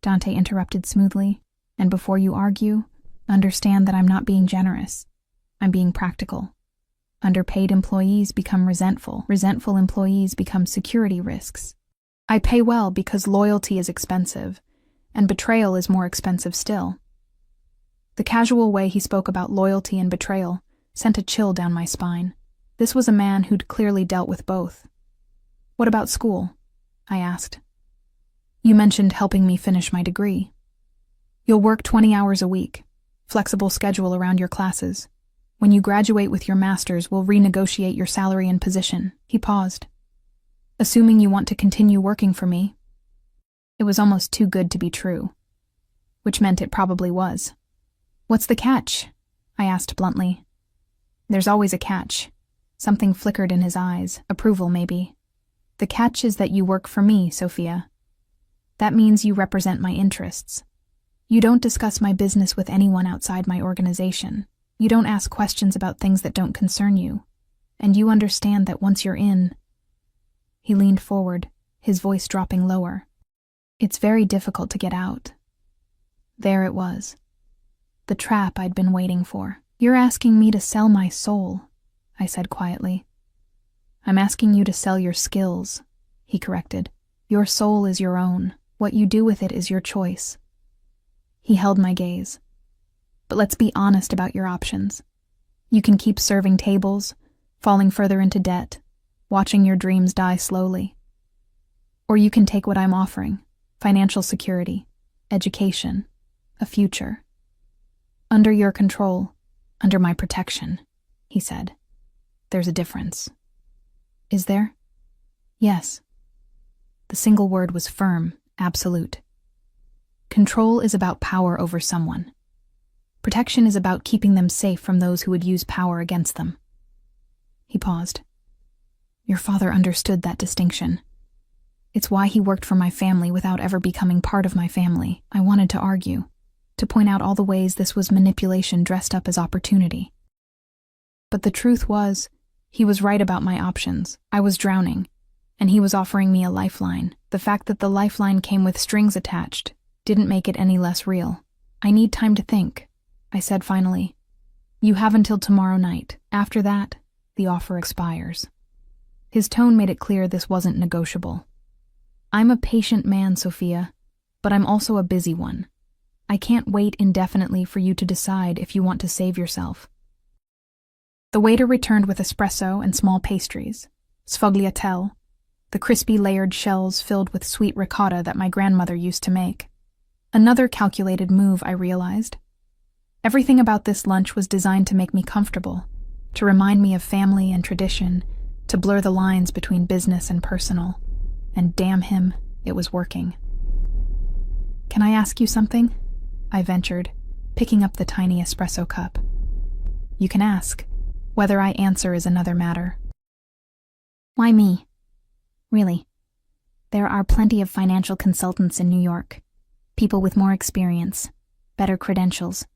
Dante interrupted smoothly. And before you argue, understand that I'm not being generous. I'm being practical. Underpaid employees become resentful. Resentful employees become security risks. I pay well because loyalty is expensive, and betrayal is more expensive still. The casual way he spoke about loyalty and betrayal sent a chill down my spine. This was a man who'd clearly dealt with both. What about school? I asked. You mentioned helping me finish my degree. You'll work 20 hours a week, flexible schedule around your classes. When you graduate with your master's, we'll renegotiate your salary and position. He paused. Assuming you want to continue working for me. It was almost too good to be true, which meant it probably was. What's the catch? I asked bluntly. There's always a catch. Something flickered in his eyes, approval maybe. The catch is that you work for me, Sophia. That means you represent my interests. You don't discuss my business with anyone outside my organization. You don't ask questions about things that don't concern you. And you understand that once you're in... He leaned forward, his voice dropping lower. It's very difficult to get out. There it was. The trap I'd been waiting for. You're asking me to sell my soul, I said quietly. I'm asking you to sell your skills, he corrected. Your soul is your own. What you do with it is your choice. He held my gaze. But let's be honest about your options. You can keep serving tables, falling further into debt, watching your dreams die slowly. Or you can take what I'm offering, financial security, education, a future. Under your control, under my protection, he said. There's a difference. Is there? Yes. The single word was firm, absolute. Control is about power over someone. Protection is about keeping them safe from those who would use power against them. He paused. Your father understood that distinction. It's why he worked for my family without ever becoming part of my family. I wanted to argue, to point out all the ways this was manipulation dressed up as opportunity. But the truth was, he was right about my options. I was drowning, and he was offering me a lifeline. The fact that the lifeline came with strings attached didn't make it any less real. I need time to think, I said finally. You have until tomorrow night. After that, the offer expires. His tone made it clear this wasn't negotiable. I'm a patient man, Sophia, but I'm also a busy one. I can't wait indefinitely for you to decide if you want to save yourself. The waiter returned with espresso and small pastries, sfogliatelle, the crispy layered shells filled with sweet ricotta that my grandmother used to make. Another calculated move, I realized. Everything about this lunch was designed to make me comfortable, to remind me of family and tradition, to blur the lines between business and personal. And damn him, it was working. Can I ask you something? I ventured, picking up the tiny espresso cup. You can ask. Whether I answer is another matter. Why me? Really? There are plenty of financial consultants in New York. People with more experience, better credentials.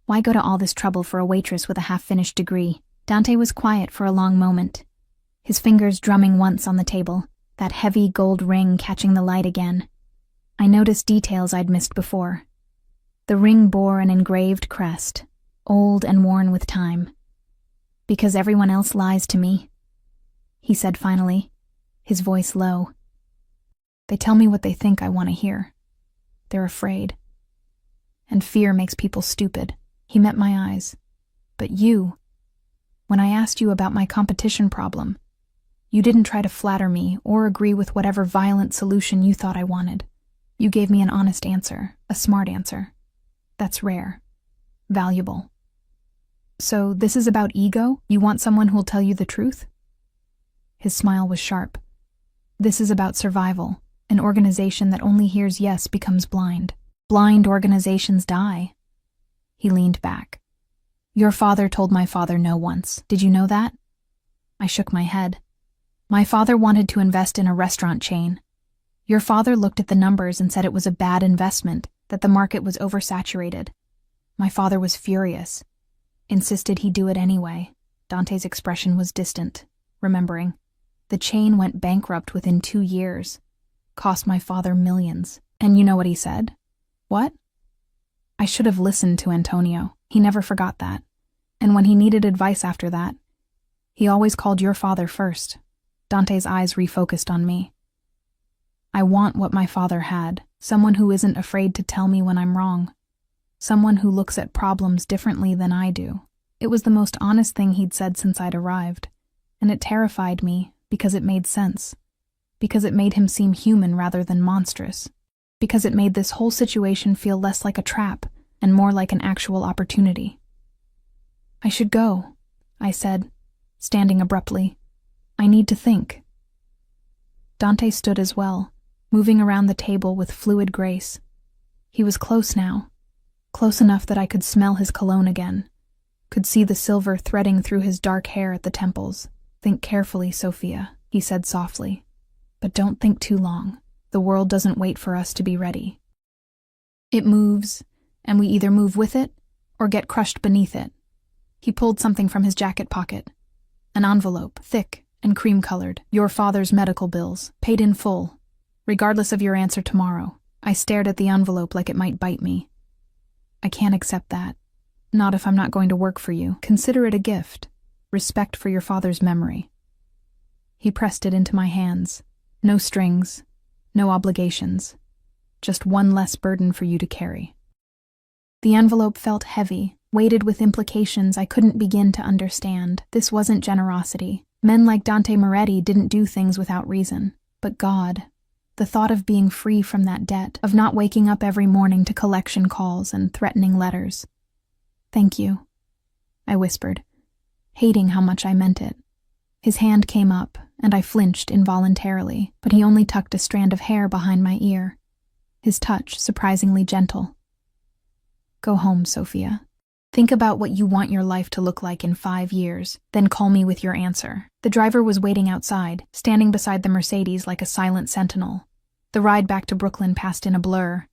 Why go to all this trouble for a waitress with a half-finished degree? Dante was quiet for a long moment, his fingers drumming once on the table, that heavy gold ring catching the light again. I noticed details I'd missed before. The ring bore an engraved crest, old and worn with time. Because everyone else lies to me, he said finally, his voice low. They tell me what they think I want to hear. They're afraid. And fear makes people stupid. He met my eyes. But you, when I asked you about my competition problem, you didn't try to flatter me or agree with whatever violent solution you thought I wanted. You gave me an honest answer, a smart answer. That's rare. Valuable. So this is about ego? You want someone who'll tell you the truth? His smile was sharp. This is about survival. An organization that only hears yes becomes blind. Blind organizations die. He leaned back. Your father told my father no once. Did you know that? I shook my head. My father wanted to invest in a restaurant chain. Your father looked at the numbers and said it was a bad investment, that the market was oversaturated. My father was furious. Insisted he do it anyway. Dante's expression was distant, remembering. The chain went bankrupt within 2 years. Cost my father millions. And you know what he said? What? I should have listened to Antonio. He never forgot that. And when he needed advice after that, he always called your father first. Dante's eyes refocused on me. I want what my father had, someone who isn't afraid to tell me when I'm wrong. Someone who looks at problems differently than I do. It was the most honest thing he'd said since I'd arrived, and it terrified me because it made sense. Because it made him seem human rather than monstrous. Because it made this whole situation feel less like a trap and more like an actual opportunity. I should go, I said, standing abruptly. I need to think. Dante stood as well, moving around the table with fluid grace. He was close now, close enough that I could smell his cologne again, could see the silver threading through his dark hair at the temples. Think carefully, Sophia, he said softly. But don't think too long. The world doesn't wait for us to be ready. It moves, and we either move with it or get crushed beneath it. He pulled something from his jacket pocket. An envelope, thick and cream-colored. Your father's medical bills, paid in full. Regardless of your answer tomorrow. I stared at the envelope like it might bite me. I can't accept that. Not if I'm not going to work for you. Consider it a gift. Respect for your father's memory. He pressed it into my hands. No strings, no obligations. Just one less burden for you to carry. The envelope felt heavy, weighted with implications I couldn't begin to understand. This wasn't generosity. Men like Dante Moretti didn't do things without reason. But God, the thought of being free from that debt, of not waking up every morning to collection calls and threatening letters. Thank you, I whispered, hating how much I meant it. His hand came up, and I flinched involuntarily, but he only tucked a strand of hair behind my ear, his touch surprisingly gentle. Go home, Sophia. Think about what you want your life to look like in 5 years, then call me with your answer. The driver was waiting outside, standing beside the Mercedes like a silent sentinel. The ride back to Brooklyn passed in a blur,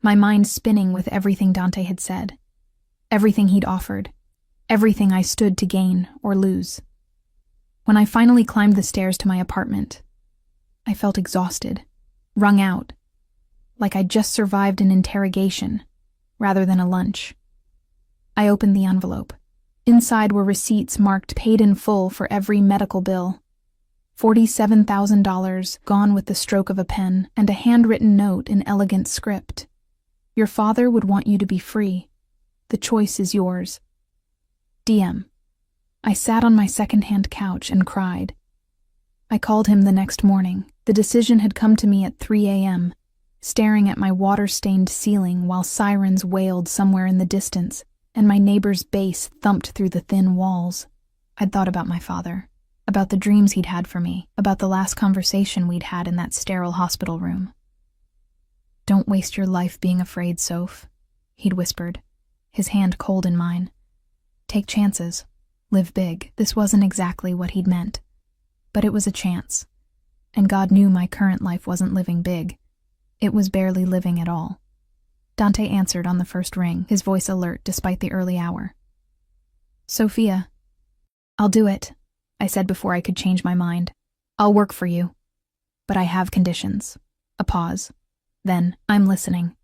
my mind spinning with everything Dante had said, everything he'd offered, everything I stood to gain or lose. When I finally climbed the stairs to my apartment, I felt exhausted, wrung out, like I'd just survived an interrogation rather than a lunch. I opened the envelope. Inside were receipts marked paid in full for every medical bill. $47,000 gone with the stroke of a pen, and a handwritten note in elegant script. Your father would want you to be free. The choice is yours. DM. I sat on my second-hand couch and cried. I called him the next morning. The decision had come to me at 3 a.m., staring at my water-stained ceiling while sirens wailed somewhere in the distance, and my neighbor's bass thumped through the thin walls. I'd thought about my father, about the dreams he'd had for me, about the last conversation we'd had in that sterile hospital room. Don't waste your life being afraid, Soph, he'd whispered, his hand cold in mine. Take chances. Live big. This wasn't exactly what he'd meant, but it was a chance. and God knew my current life wasn't living big. It was barely living at all. Dante answered on the first ring, his voice alert despite the early hour. Sophia. I'll do it, I said before I could change my mind. I'll work for you. But I have conditions. A pause. Then, I'm listening.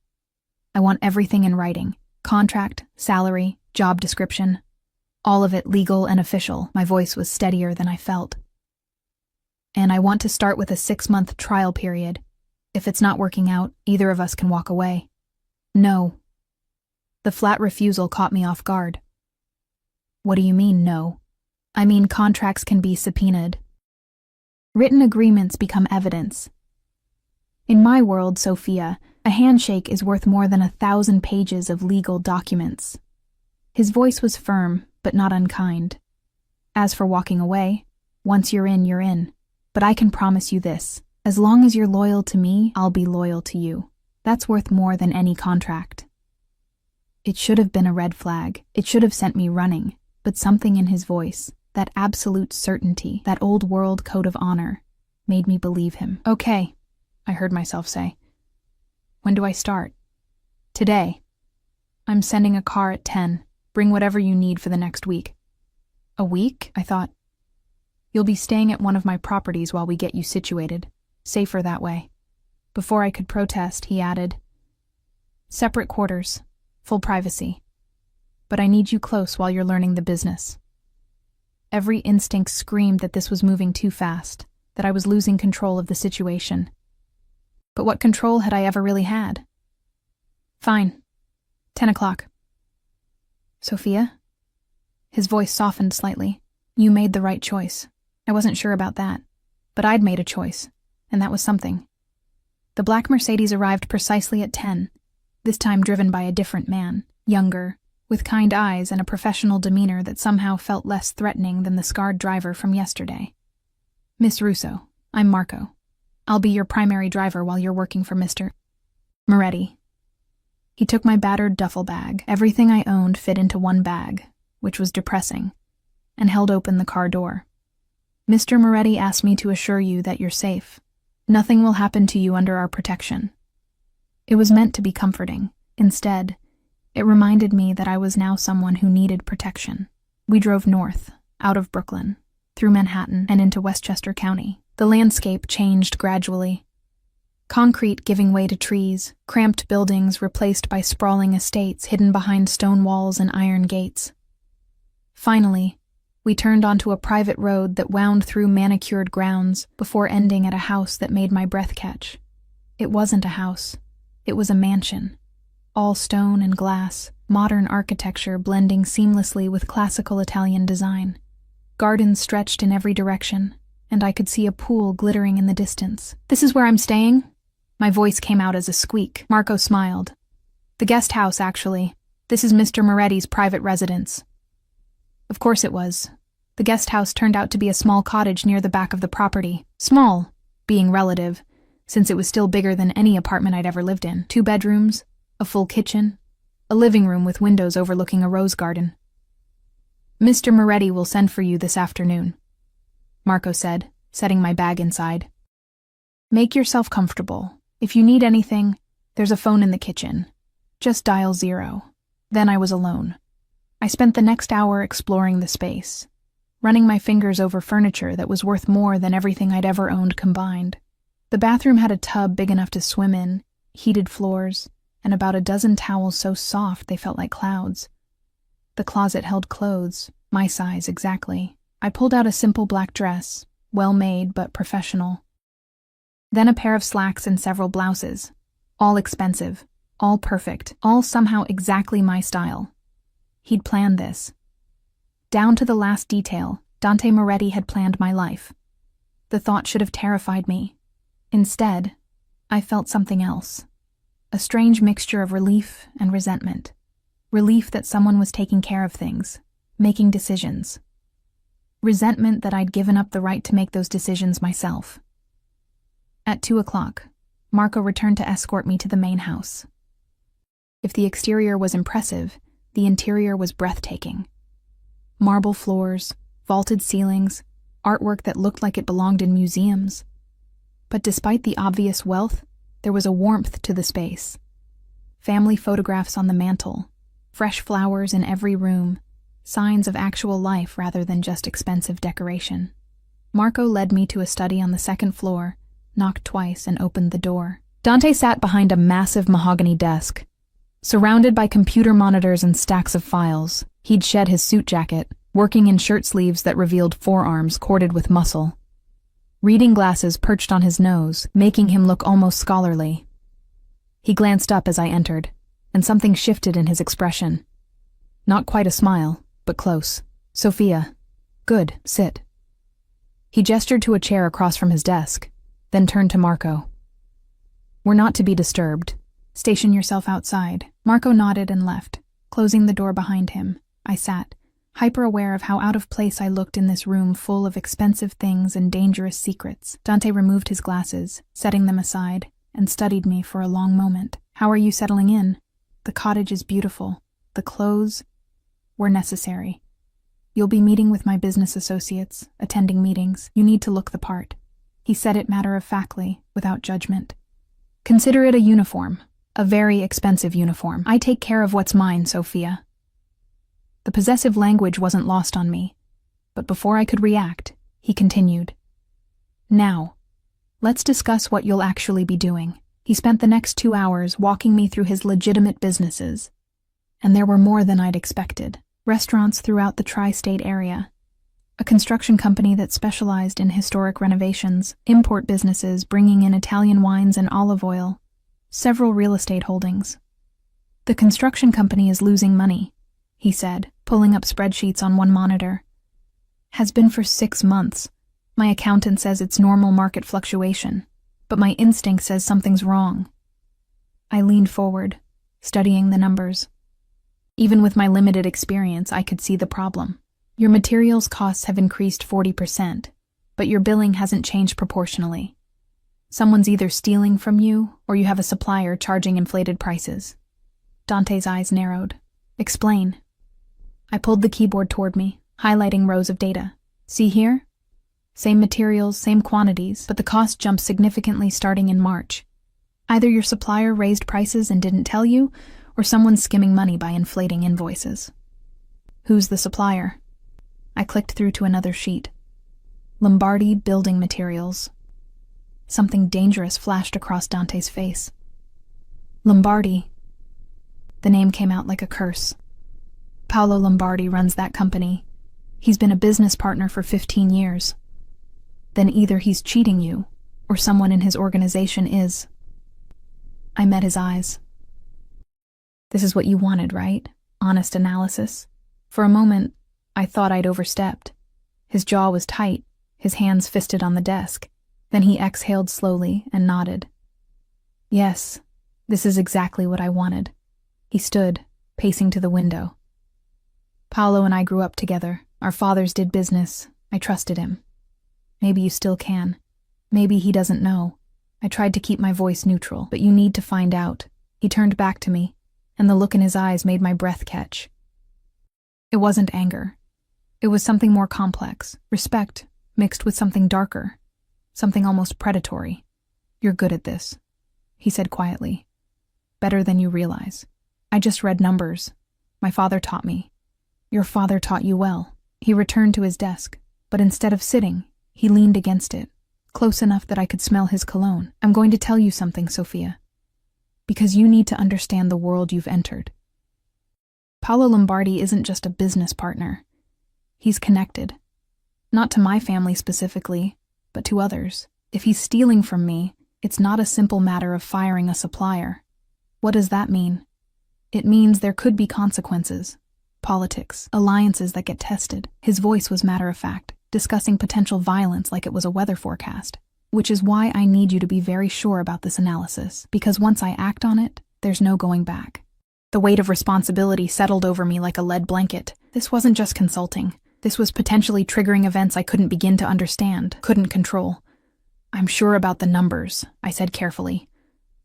I want everything in writing. Contract, salary, job description. All of it legal and official. My voice was steadier than I felt. And I want to start with a 6-month trial period. If it's not working out, either of us can walk away. No. The flat refusal caught me off guard. What do you mean, no? I mean contracts can be subpoenaed. Written agreements become evidence. In my world, Sophia, a handshake is worth more than 1,000 pages of legal documents. His voice was firm, but not unkind. As for walking away, once you're in, you're in. But I can promise you this. As long as you're loyal to me, I'll be loyal to you. That's worth more than any contract. It should have been a red flag. It should have sent me running. But something in his voice, that absolute certainty, that old world code of honor, made me believe him. Okay, I heard myself say. When do I start? Today. I'm sending a car at 10. Bring whatever you need for the next week. A week? I thought. You'll be staying at one of my properties while we get you situated. Safer that way. Before I could protest, he added, separate quarters, full privacy. But I need you close while you're learning the business. Every instinct screamed that this was moving too fast, that I was losing control of the situation. But what control had I ever really had? Fine. 10 o'clock. Sophia? His voice softened slightly. You made the right choice. I wasn't sure about that. But I'd made a choice, and that was something. The black Mercedes arrived precisely at 10, this time driven by a different man, younger, with kind eyes and a professional demeanor that somehow felt less threatening than the scarred driver from yesterday. Miss Russo, I'm Marco. I'll be your primary driver while you're working for Mr. Moretti. He took my battered duffel bag, everything I owned fit into one bag, which was depressing, and held open the car door. Mr. Moretti asked me to assure you that you're safe. Nothing will happen to you under our protection. It was meant to be comforting. Instead, it reminded me that I was now someone who needed protection. We drove north, out of Brooklyn, through Manhattan and into Westchester County. The landscape changed gradually. Concrete giving way to trees, cramped buildings replaced by sprawling estates hidden behind stone walls and iron gates. Finally, we turned onto a private road that wound through manicured grounds before ending at a house that made my breath catch. It wasn't a house. It was a mansion. All stone and glass, modern architecture blending seamlessly with classical Italian design. Gardens stretched in every direction, and I could see a pool glittering in the distance. This is where I'm staying? My voice came out as a squeak. Marco smiled. The guest house, actually. This is Mr. Moretti's private residence. Of course it was. The guest house turned out to be a small cottage near the back of the property. Small, being relative, since it was still bigger than any apartment I'd ever lived in. 2 bedrooms, a full kitchen, a living room with windows overlooking a rose garden. Mr. Moretti will send for you this afternoon, Marco said, setting my bag inside. Make yourself comfortable. If you need anything, there's a phone in the kitchen. Just dial 0. Then I was alone. I spent the next hour exploring the space, running my fingers over furniture that was worth more than everything I'd ever owned combined. The bathroom had a tub big enough to swim in, heated floors, and about a dozen towels so soft they felt like clouds. The closet held clothes, my size exactly. I pulled out a simple black dress, well made but professional. Then a pair of slacks and several blouses, all expensive, all perfect, all somehow exactly my style. He'd planned this. Down to the last detail, Dante Moretti had planned my life. The thought should have terrified me. Instead, I felt something else. A strange mixture of relief and resentment. Relief that someone was taking care of things, making decisions. Resentment that I'd given up the right to make those decisions myself. At 2 o'clock, Marco returned to escort me to the main house. If the exterior was impressive, the interior was breathtaking. Marble floors, vaulted ceilings, artwork that looked like it belonged in museums. But despite the obvious wealth, there was a warmth to the space. Family photographs on the mantel, fresh flowers in every room, signs of actual life rather than just expensive decoration. Marco led me to a study on the second floor, knocked twice, and opened the door. Dante sat behind a massive mahogany desk. Surrounded by computer monitors and stacks of files, he'd shed his suit jacket, working in shirt sleeves that revealed forearms corded with muscle. Reading glasses perched on his nose, making him look almost scholarly. He glanced up as I entered, and something shifted in his expression. Not quite a smile, but close. "Sophia. Good, sit." He gestured to a chair across from his desk, then turned to Marco. "We're not to be disturbed. Station yourself outside." Marco nodded and left, closing the door behind him. I sat, hyper-aware of how out of place I looked in this room full of expensive things and dangerous secrets. Dante removed his glasses, setting them aside, and studied me for a long moment. "How are you settling in? The cottage is beautiful. The clothes were necessary. You'll be meeting with my business associates, attending meetings. You need to look the part." He said it matter-of-factly, without judgment. "Consider it a uniform, a very expensive uniform. I take care of what's mine, Sophia." The possessive language wasn't lost on me, but before I could react, he continued. "Now, let's discuss what you'll actually be doing." He spent the next 2 hours walking me through his legitimate businesses, and there were more than I'd expected. Restaurants throughout the tri-state area, a construction company that specialized in historic renovations, import businesses bringing in Italian wines and olive oil, several real estate holdings. "The construction company is losing money," he said, pulling up spreadsheets on one monitor. "Has been for 6 months. My accountant says it's normal market fluctuation, but my instinct says something's wrong." I leaned forward, studying the numbers. Even with my limited experience, I could see the problem. Your materials costs have increased 40%, but your billing hasn't changed proportionally. Someone's either stealing from you, or you have a supplier charging inflated prices. Dante's eyes narrowed. "Explain." I pulled the keyboard toward me, highlighting rows of data. "See here? Same materials, same quantities, but the cost jumped significantly starting in March. Either your supplier raised prices and didn't tell you, or someone's skimming money by inflating invoices." "Who's the supplier?" I clicked through to another sheet. "Lombardi Building Materials." Something dangerous flashed across Dante's face. "Lombardi." The name came out like a curse. "Paolo Lombardi runs that company. He's been a business partner for 15 years. Then either he's cheating you, or someone in his organization is." I met his eyes. "This is what you wanted, right? Honest analysis?" For a moment, I thought I'd overstepped. His jaw was tight, his hands fisted on the desk. Then he exhaled slowly and nodded. "Yes, this is exactly what I wanted." He stood, pacing to the window. "Paolo and I grew up together. Our fathers did business. I trusted him. Maybe you still can. Maybe he doesn't know. I tried to keep my voice neutral, but you need to find out." He turned back to me, and the look in his eyes made my breath catch. It wasn't anger. It was something more complex, respect mixed with something darker, something almost predatory. "You're good at this," he said quietly. "Better than you realize. I just read numbers. My father taught me." "Your father taught you well." He returned to his desk, but instead of sitting, he leaned against it, close enough that I could smell his cologne. "I'm going to tell you something, Sophia, because you need to understand the world you've entered. Paolo Lombardi isn't just a business partner. He's connected. Not to my family specifically, but to others. If he's stealing from me, it's not a simple matter of firing a supplier. What does that mean? It means there could be consequences. Politics, alliances that get tested." His voice was matter-of-fact, discussing potential violence like it was a weather forecast. "Which is why I need you to be very sure about this analysis, because once I act on it, there's no going back." The weight of responsibility settled over me like a lead blanket. This wasn't just consulting. This was potentially triggering events I couldn't begin to understand, couldn't control. "I'm sure about the numbers," I said carefully.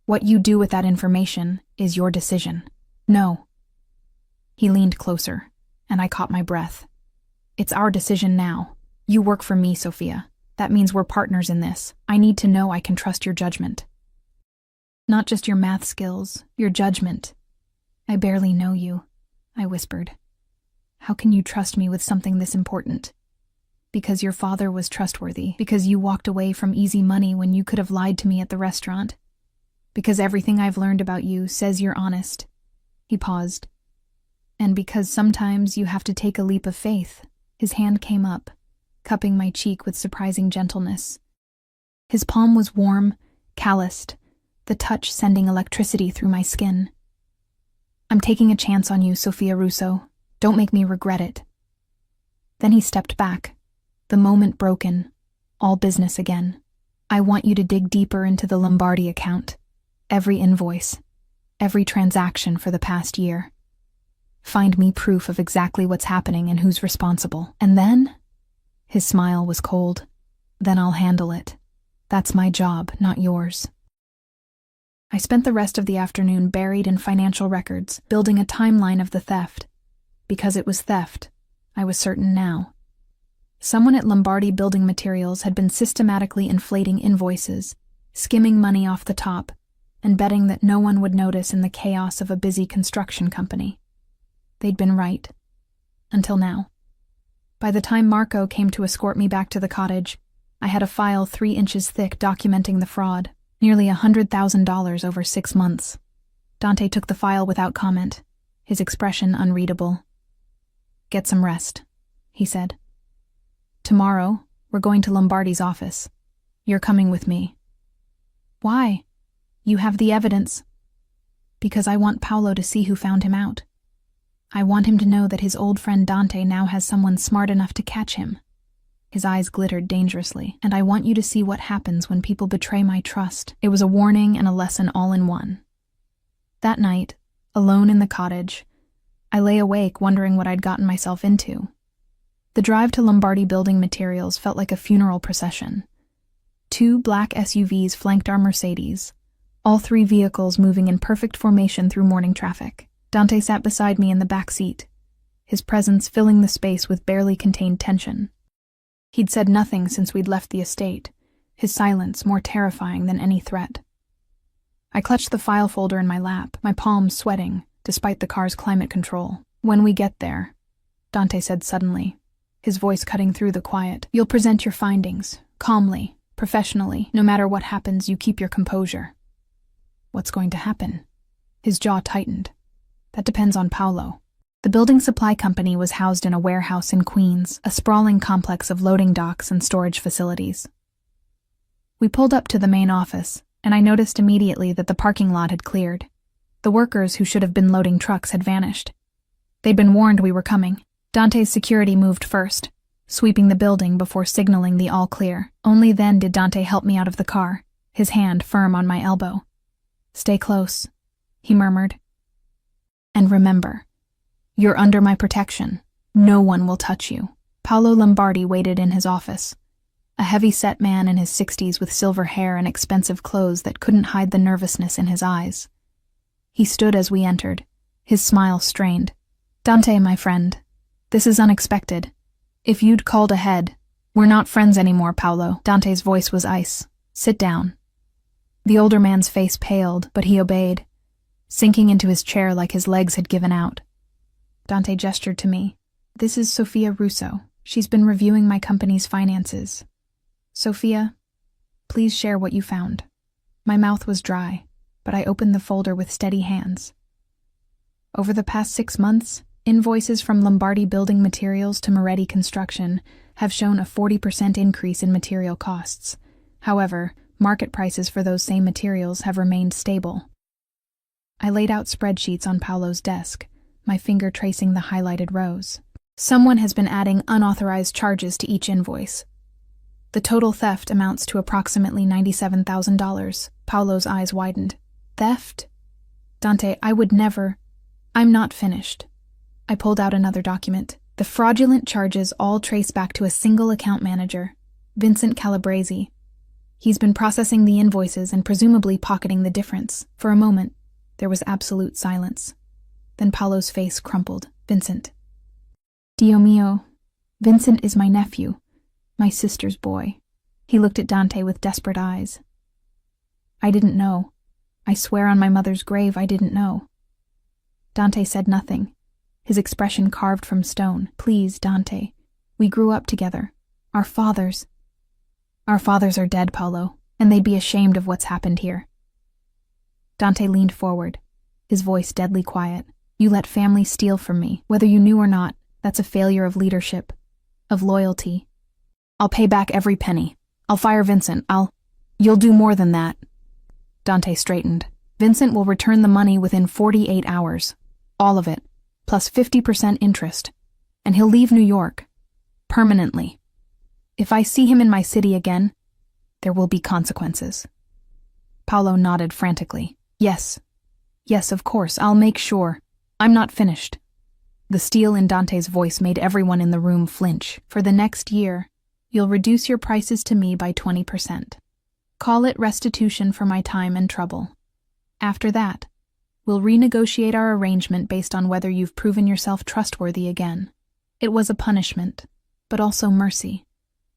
"What you do with that information is your decision." "No." He leaned closer, and I caught my breath. "It's our decision now. You work for me, Sophia. That means we're partners in this. I need to know I can trust your judgment. Not just your math skills, your judgment. I barely know you, I whispered. How can you trust me with something this important? Because your father was trustworthy. Because you walked away from easy money when you could have lied to me at the restaurant. Because everything I've learned about you says you're honest. He paused. And because sometimes you have to take a leap of faith. His hand came up, cupping my cheek with surprising gentleness. His palm was warm, calloused, the touch sending electricity through my skin. I'm taking a chance on you, Sophia Russo. Don't make me regret it. Then he stepped back, the moment broken, all business again. I want you to dig deeper into the Lombardi account. Every invoice, every transaction for the past year. Find me proof of exactly what's happening and who's responsible. And then, his smile was cold, then I'll handle it. That's my job, not yours. I spent the rest of the afternoon buried in financial records, building a timeline of the theft. Because it was theft, I was certain now. Someone at Lombardi Building Materials had been systematically inflating invoices, skimming money off the top, and betting that no one would notice in the chaos of a busy construction company. They'd been right. Until now. By the time Marco came to escort me back to the cottage, I had a file 3 inches thick documenting the fraud, nearly $100,000 over 6 months. Dante took the file without comment, his expression unreadable. Get some rest, he said. Tomorrow, we're going to Lombardi's office. You're coming with me. Why? You have the evidence. Because I want Paolo to see who found him out. I want him to know that his old friend Dante now has someone smart enough to catch him. His eyes glittered dangerously, and I want you to see what happens when people betray my trust. It was a warning and a lesson all in one. That night, alone in the cottage, I lay awake wondering what I'd gotten myself into. The drive to Lombardi Building Materials felt like a funeral procession. 2 black SUVs flanked our Mercedes, all 3 vehicles moving in perfect formation through morning traffic. Dante sat beside me in the back seat, his presence filling the space with barely contained tension. He'd said nothing since we'd left the estate, his silence more terrifying than any threat. I clutched the file folder in my lap, my palms sweating, despite the car's climate control. When we get there, Dante said suddenly, his voice cutting through the quiet, you'll present your findings, calmly, professionally. No matter what happens, you keep your composure. What's going to happen? His jaw tightened. That depends on Paolo. The building supply company was housed in a warehouse in Queens, a sprawling complex of loading docks and storage facilities. We pulled up to the main office, and I noticed immediately that the parking lot had cleared. The workers who should have been loading trucks had vanished. They'd been warned we were coming. Dante's security moved first, sweeping the building before signaling the all clear. Only then did Dante help me out of the car, his hand firm on my elbow. Stay close, he murmured. And remember, you're under my protection. No one will touch you. Paolo Lombardi waited in his office, a heavy-set man in his 60s with silver hair and expensive clothes that couldn't hide the nervousness in his eyes. He stood as we entered, his smile strained. Dante, my friend, this is unexpected. If you'd called ahead, we're not friends anymore, Paolo. Dante's voice was ice. Sit down. The older man's face paled, but he obeyed, sinking into his chair like his legs had given out. Dante gestured to me. This is Sophia Russo. She's been reviewing my company's finances. Sophia, please share what you found. My mouth was dry, but I opened the folder with steady hands. Over the past 6 months, invoices from Lombardi Building Materials to Moretti Construction have shown a 40% increase in material costs. However, market prices for those same materials have remained stable. I laid out spreadsheets on Paolo's desk, my finger tracing the highlighted rows. Someone has been adding unauthorized charges to each invoice. The total theft amounts to approximately $97,000. Paolo's eyes widened. Theft? Dante, I would never. I'm not finished. I pulled out another document. The fraudulent charges all trace back to a single account manager, Vincent Calabresi. He's been processing the invoices and presumably pocketing the difference. For a moment, there was absolute silence. Then Paolo's face crumpled. Vincent. Dio mio, Vincent is my nephew, my sister's boy. He looked at Dante with desperate eyes. I didn't know. I swear on my mother's grave I didn't know. Dante said nothing, his expression carved from stone. Please, Dante. We grew up together. Our fathers are dead, Paulo, and they'd be ashamed of what's happened here. Dante leaned forward, his voice deadly quiet. You let family steal from me. Whether you knew or not, that's a failure of leadership, of loyalty. I'll pay back every penny. I'll fire Vincent. You'll do more than that. Dante straightened. Vincent will return the money within 48 hours. All of it, plus 50% interest. And he'll leave New York. Permanently. If I see him in my city again, there will be consequences. Paulo nodded frantically. Yes. Yes, of course, I'll make sure. I'm not finished. The steel in Dante's voice made everyone in the room flinch. For the next year, you'll reduce your prices to me by 20%. Call it restitution for my time and trouble. After that, we'll renegotiate our arrangement based on whether you've proven yourself trustworthy again. It was a punishment, but also mercy.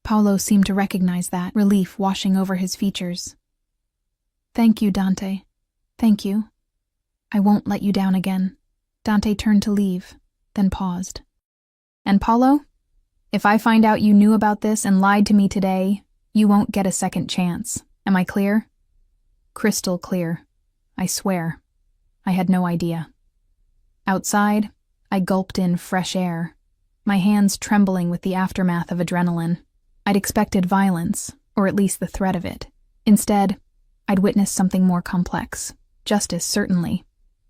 Paulo seemed to recognize that, relief washing over his features. Thank you, Dante. Thank you. I won't let you down again. Dante turned to leave, then paused. And Paulo, if I find out you knew about this and lied to me today, you won't get a second chance. Am I clear? Crystal clear. I swear. I had no idea. Outside, I gulped in fresh air, my hands trembling with the aftermath of adrenaline. I'd expected violence, or at least the threat of it. Instead, I'd witnessed something more complex. Justice, certainly,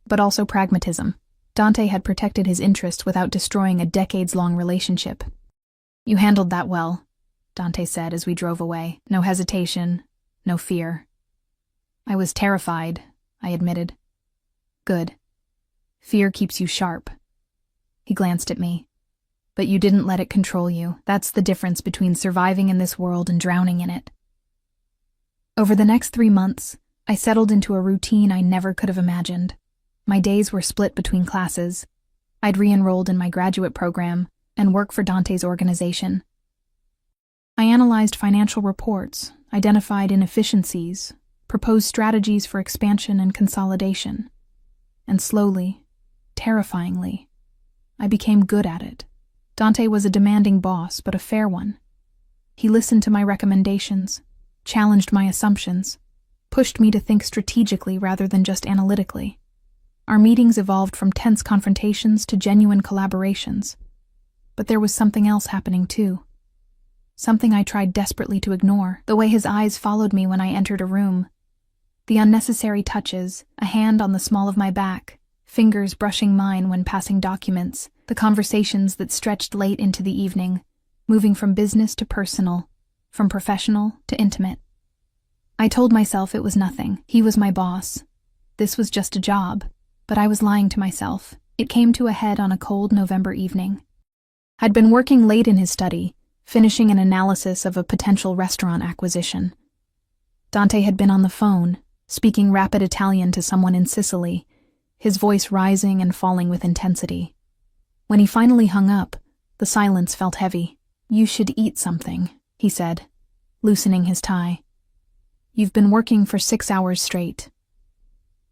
but also pragmatism. Dante had protected his interests without destroying a decades-long relationship. You handled that well, Dante said as we drove away. No hesitation, no fear. I was terrified, I admitted. Good. Fear keeps you sharp. He glanced at me. But you didn't let it control you. That's the difference between surviving in this world and drowning in it. Over the next 3 months, I settled into a routine I never could have imagined. My days were split between classes. I'd re-enrolled in my graduate program and work for Dante's organization. I analyzed financial reports, identified inefficiencies, proposed strategies for expansion and consolidation. And slowly, terrifyingly, I became good at it. Dante was a demanding boss, but a fair one. He listened to my recommendations, challenged my assumptions, pushed me to think strategically rather than just analytically. Our meetings evolved from tense confrontations to genuine collaborations. But there was something else happening too. Something I tried desperately to ignore, the way his eyes followed me when I entered a room. The unnecessary touches, a hand on the small of my back, fingers brushing mine when passing documents, the conversations that stretched late into the evening, moving from business to personal, from professional to intimate. I told myself it was nothing. He was my boss. This was just a job. But I was lying to myself. It came to a head on a cold November evening. I'd been working late in his study, finishing an analysis of a potential restaurant acquisition. Dante had been on the phone, speaking rapid Italian to someone in Sicily, his voice rising and falling with intensity. When he finally hung up, the silence felt heavy. You should eat something, he said, loosening his tie. You've been working for 6 hours straight.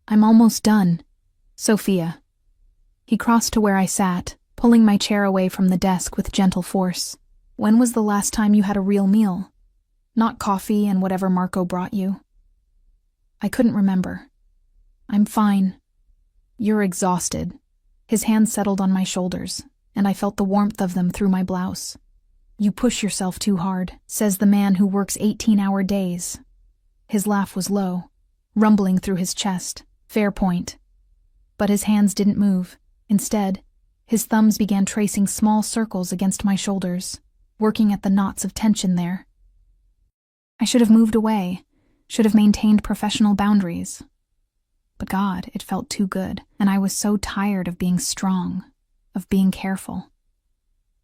I'm almost done. Sophia. He crossed to where I sat, pulling my chair away from the desk with gentle force. When was the last time you had a real meal? Not coffee and whatever Marco brought you. I couldn't remember. I'm fine. You're exhausted. His hands settled on my shoulders, and I felt the warmth of them through my blouse. You push yourself too hard, says the man who works 18-hour days. His laugh was low, rumbling through his chest. Fair point. But his hands didn't move. Instead, his thumbs began tracing small circles against my shoulders, working at the knots of tension there. I should have moved away, should have maintained professional boundaries. But God, it felt too good, and I was so tired of being strong, of being careful.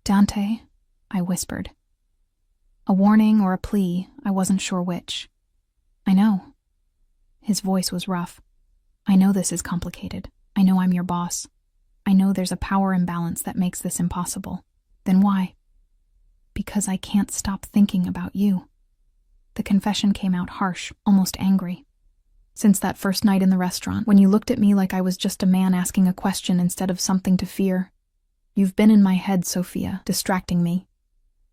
Dante, I whispered. A warning or a plea, I wasn't sure which. I know. His voice was rough. I know this is complicated. I know I'm your boss. I know there's a power imbalance that makes this impossible. Then why? Because I can't stop thinking about you. The confession came out harsh, almost angry. Since that first night in the restaurant, when you looked at me like I was just a man asking a question instead of something to fear, you've been in my head, Sophia, distracting me,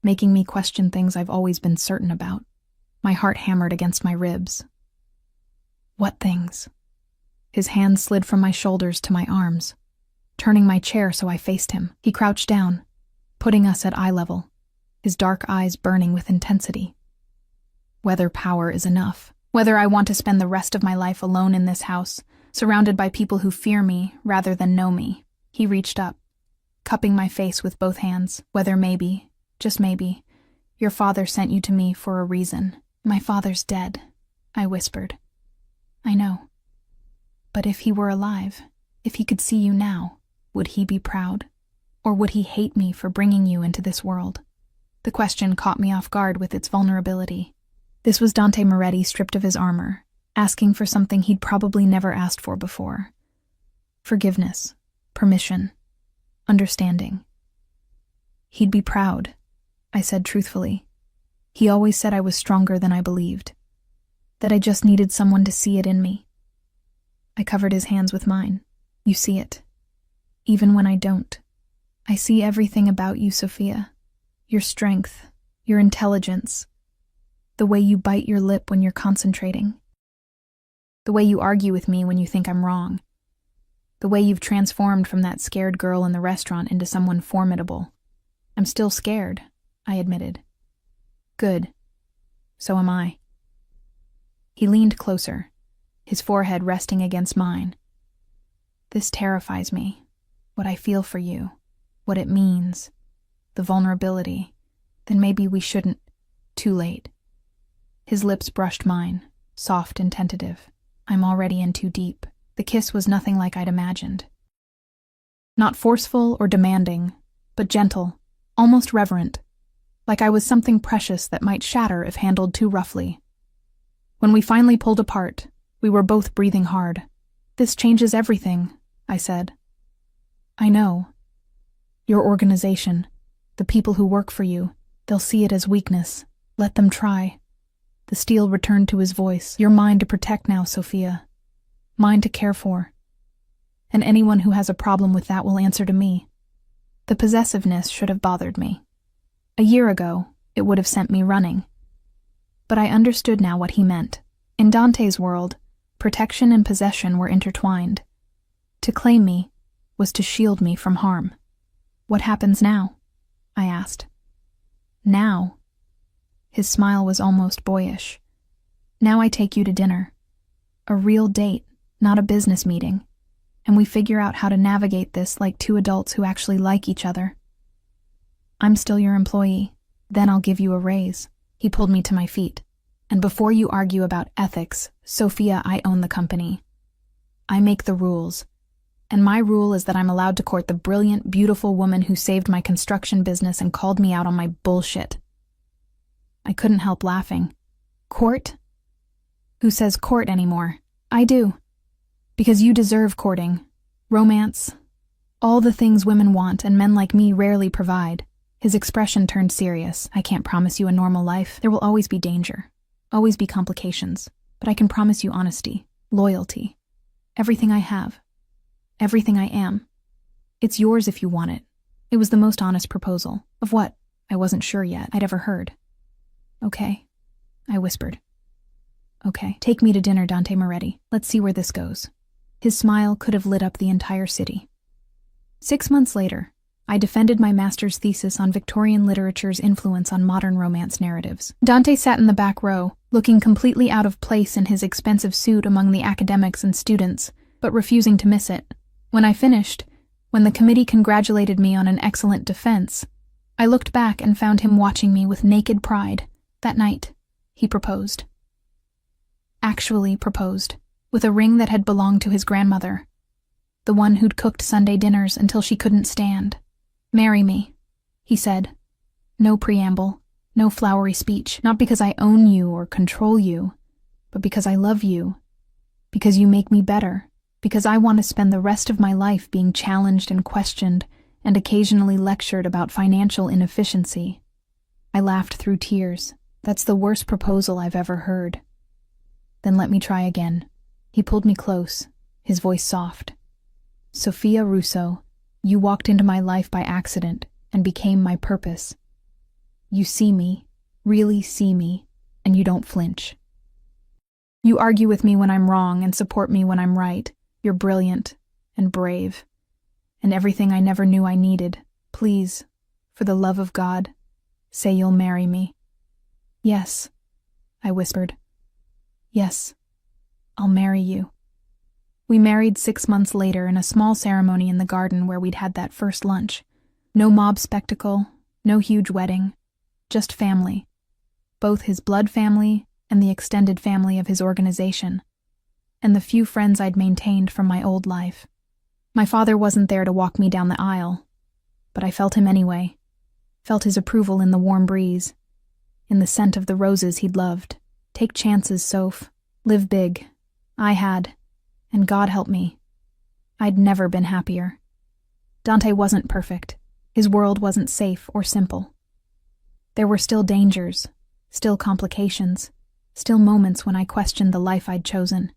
making me question things I've always been certain about. My heart hammered against my ribs. What things? His hand slid from my shoulders to my arms, turning my chair so I faced him. He crouched down, putting us at eye level, his dark eyes burning with intensity. Whether power is enough, whether I want to spend the rest of my life alone in this house, surrounded by people who fear me rather than know me. He reached up, cupping my face with both hands. Whether maybe, just maybe, your father sent you to me for a reason. My father's dead, I whispered. I know. But if he were alive, if he could see you now, would he be proud? Or would he hate me for bringing you into this world? The question caught me off guard with its vulnerability. This was Dante Moretti stripped of his armor, asking for something he'd probably never asked for before. Forgiveness, permission, understanding. He'd be proud, I said truthfully. He always said I was stronger than I believed, that I just needed someone to see it in me. I covered his hands with mine. You see it. Even when I don't. I see everything about you, Sophia. Your strength, your intelligence, the way you bite your lip when you're concentrating, the way you argue with me when you think I'm wrong, the way you've transformed from that scared girl in the restaurant into someone formidable. I'm still scared, I admitted. Good. So am I. He leaned closer, his forehead resting against mine. This terrifies me, what I feel for you, what it means, the vulnerability. Then maybe we shouldn't. Too late. His lips brushed mine, soft and tentative. I'm already in too deep. The kiss was nothing like I'd imagined. Not forceful or demanding, but gentle, almost reverent, like I was something precious that might shatter if handled too roughly. When we finally pulled apart, we were both breathing hard. This changes everything, I said. I know. Your organization, the people who work for you, they'll see it as weakness. Let them try. The steel returned to his voice. You're mine to protect now, Sophia. Mine to care for. And anyone who has a problem with that will answer to me. The possessiveness should have bothered me. A year ago, it would have sent me running. But I understood now what he meant. In Dante's world, protection and possession were intertwined. To claim me was to shield me from harm. What happens now? I asked. Now? His smile was almost boyish. Now I take you to dinner. A real date, not a business meeting. And we figure out how to navigate this like two adults who actually like each other. I'm still your employee. Then I'll give you a raise. He pulled me to my feet. And before you argue about ethics, Sophia, I own the company. I make the rules. And my rule is that I'm allowed to court the brilliant, beautiful woman who saved my construction business and called me out on my bullshit. I couldn't help laughing. Court? Who says court anymore? I do. Because you deserve courting. Romance. All the things women want and men like me rarely provide. His expression turned serious. I can't promise you a normal life. There will always be danger. Always be complications. But I can promise you honesty, loyalty. Everything I have. Everything I am. It's yours if you want it. It was the most honest proposal. Of what? I wasn't sure yet. I'd ever heard. Okay, I whispered. Okay, take me to dinner, Dante Moretti. Let's see where this goes. His smile could have lit up the entire city. 6 months later, I defended my master's thesis on Victorian literature's influence on modern romance narratives. Dante sat in the back row, looking completely out of place in his expensive suit among the academics and students, but refusing to miss it. When I finished, when the committee congratulated me on an excellent defense, I looked back and found him watching me with naked pride. That night, he proposed. Actually proposed, with a ring that had belonged to his grandmother, the one who'd cooked Sunday dinners until she couldn't stand. Marry me, he said. No preamble, no flowery speech, not because I own you or control you, but because I love you, because you make me better, because I want to spend the rest of my life being challenged and questioned and occasionally lectured about financial inefficiency. I laughed through tears. That's the worst proposal I've ever heard. Then let me try again. He pulled me close, his voice soft. Sophia Russo, you walked into my life by accident and became my purpose. You see me, really see me, and you don't flinch. You argue with me when I'm wrong and support me when I'm right. You're brilliant and brave, and everything I never knew I needed. Please, for the love of God, say you'll marry me. Yes, I whispered. Yes, I'll marry you. We married 6 months later in a small ceremony in the garden where we'd had that first lunch. No mob spectacle, no huge wedding, just family. Both his blood family and the extended family of his organization, and the few friends I'd maintained from my old life. My father wasn't there to walk me down the aisle, but I felt him anyway, felt his approval in the warm breeze, in the scent of the roses he'd loved. Take chances, Soph. Live big. I had, and God help me. I'd never been happier. Dante wasn't perfect. His world wasn't safe or simple. There were still dangers, still complications, still moments when I questioned the life I'd chosen.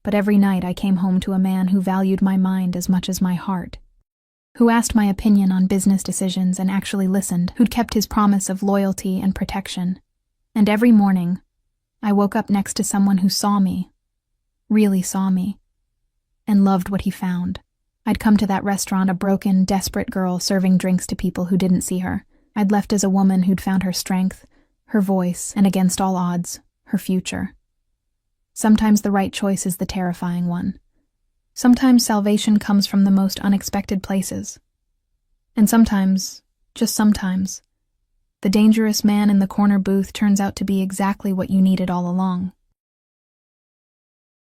But every night I came home to a man who valued my mind as much as my heart, who asked my opinion on business decisions and actually listened, who'd kept his promise of loyalty and protection. And every morning, I woke up next to someone who saw me, really saw me, and loved what he found. I'd come to that restaurant a broken, desperate girl serving drinks to people who didn't see her. I'd left as a woman who'd found her strength, her voice, and against all odds, her future. Sometimes the right choice is the terrifying one. Sometimes salvation comes from the most unexpected places. And sometimes, just sometimes, the dangerous man in the corner booth turns out to be exactly what you needed all along.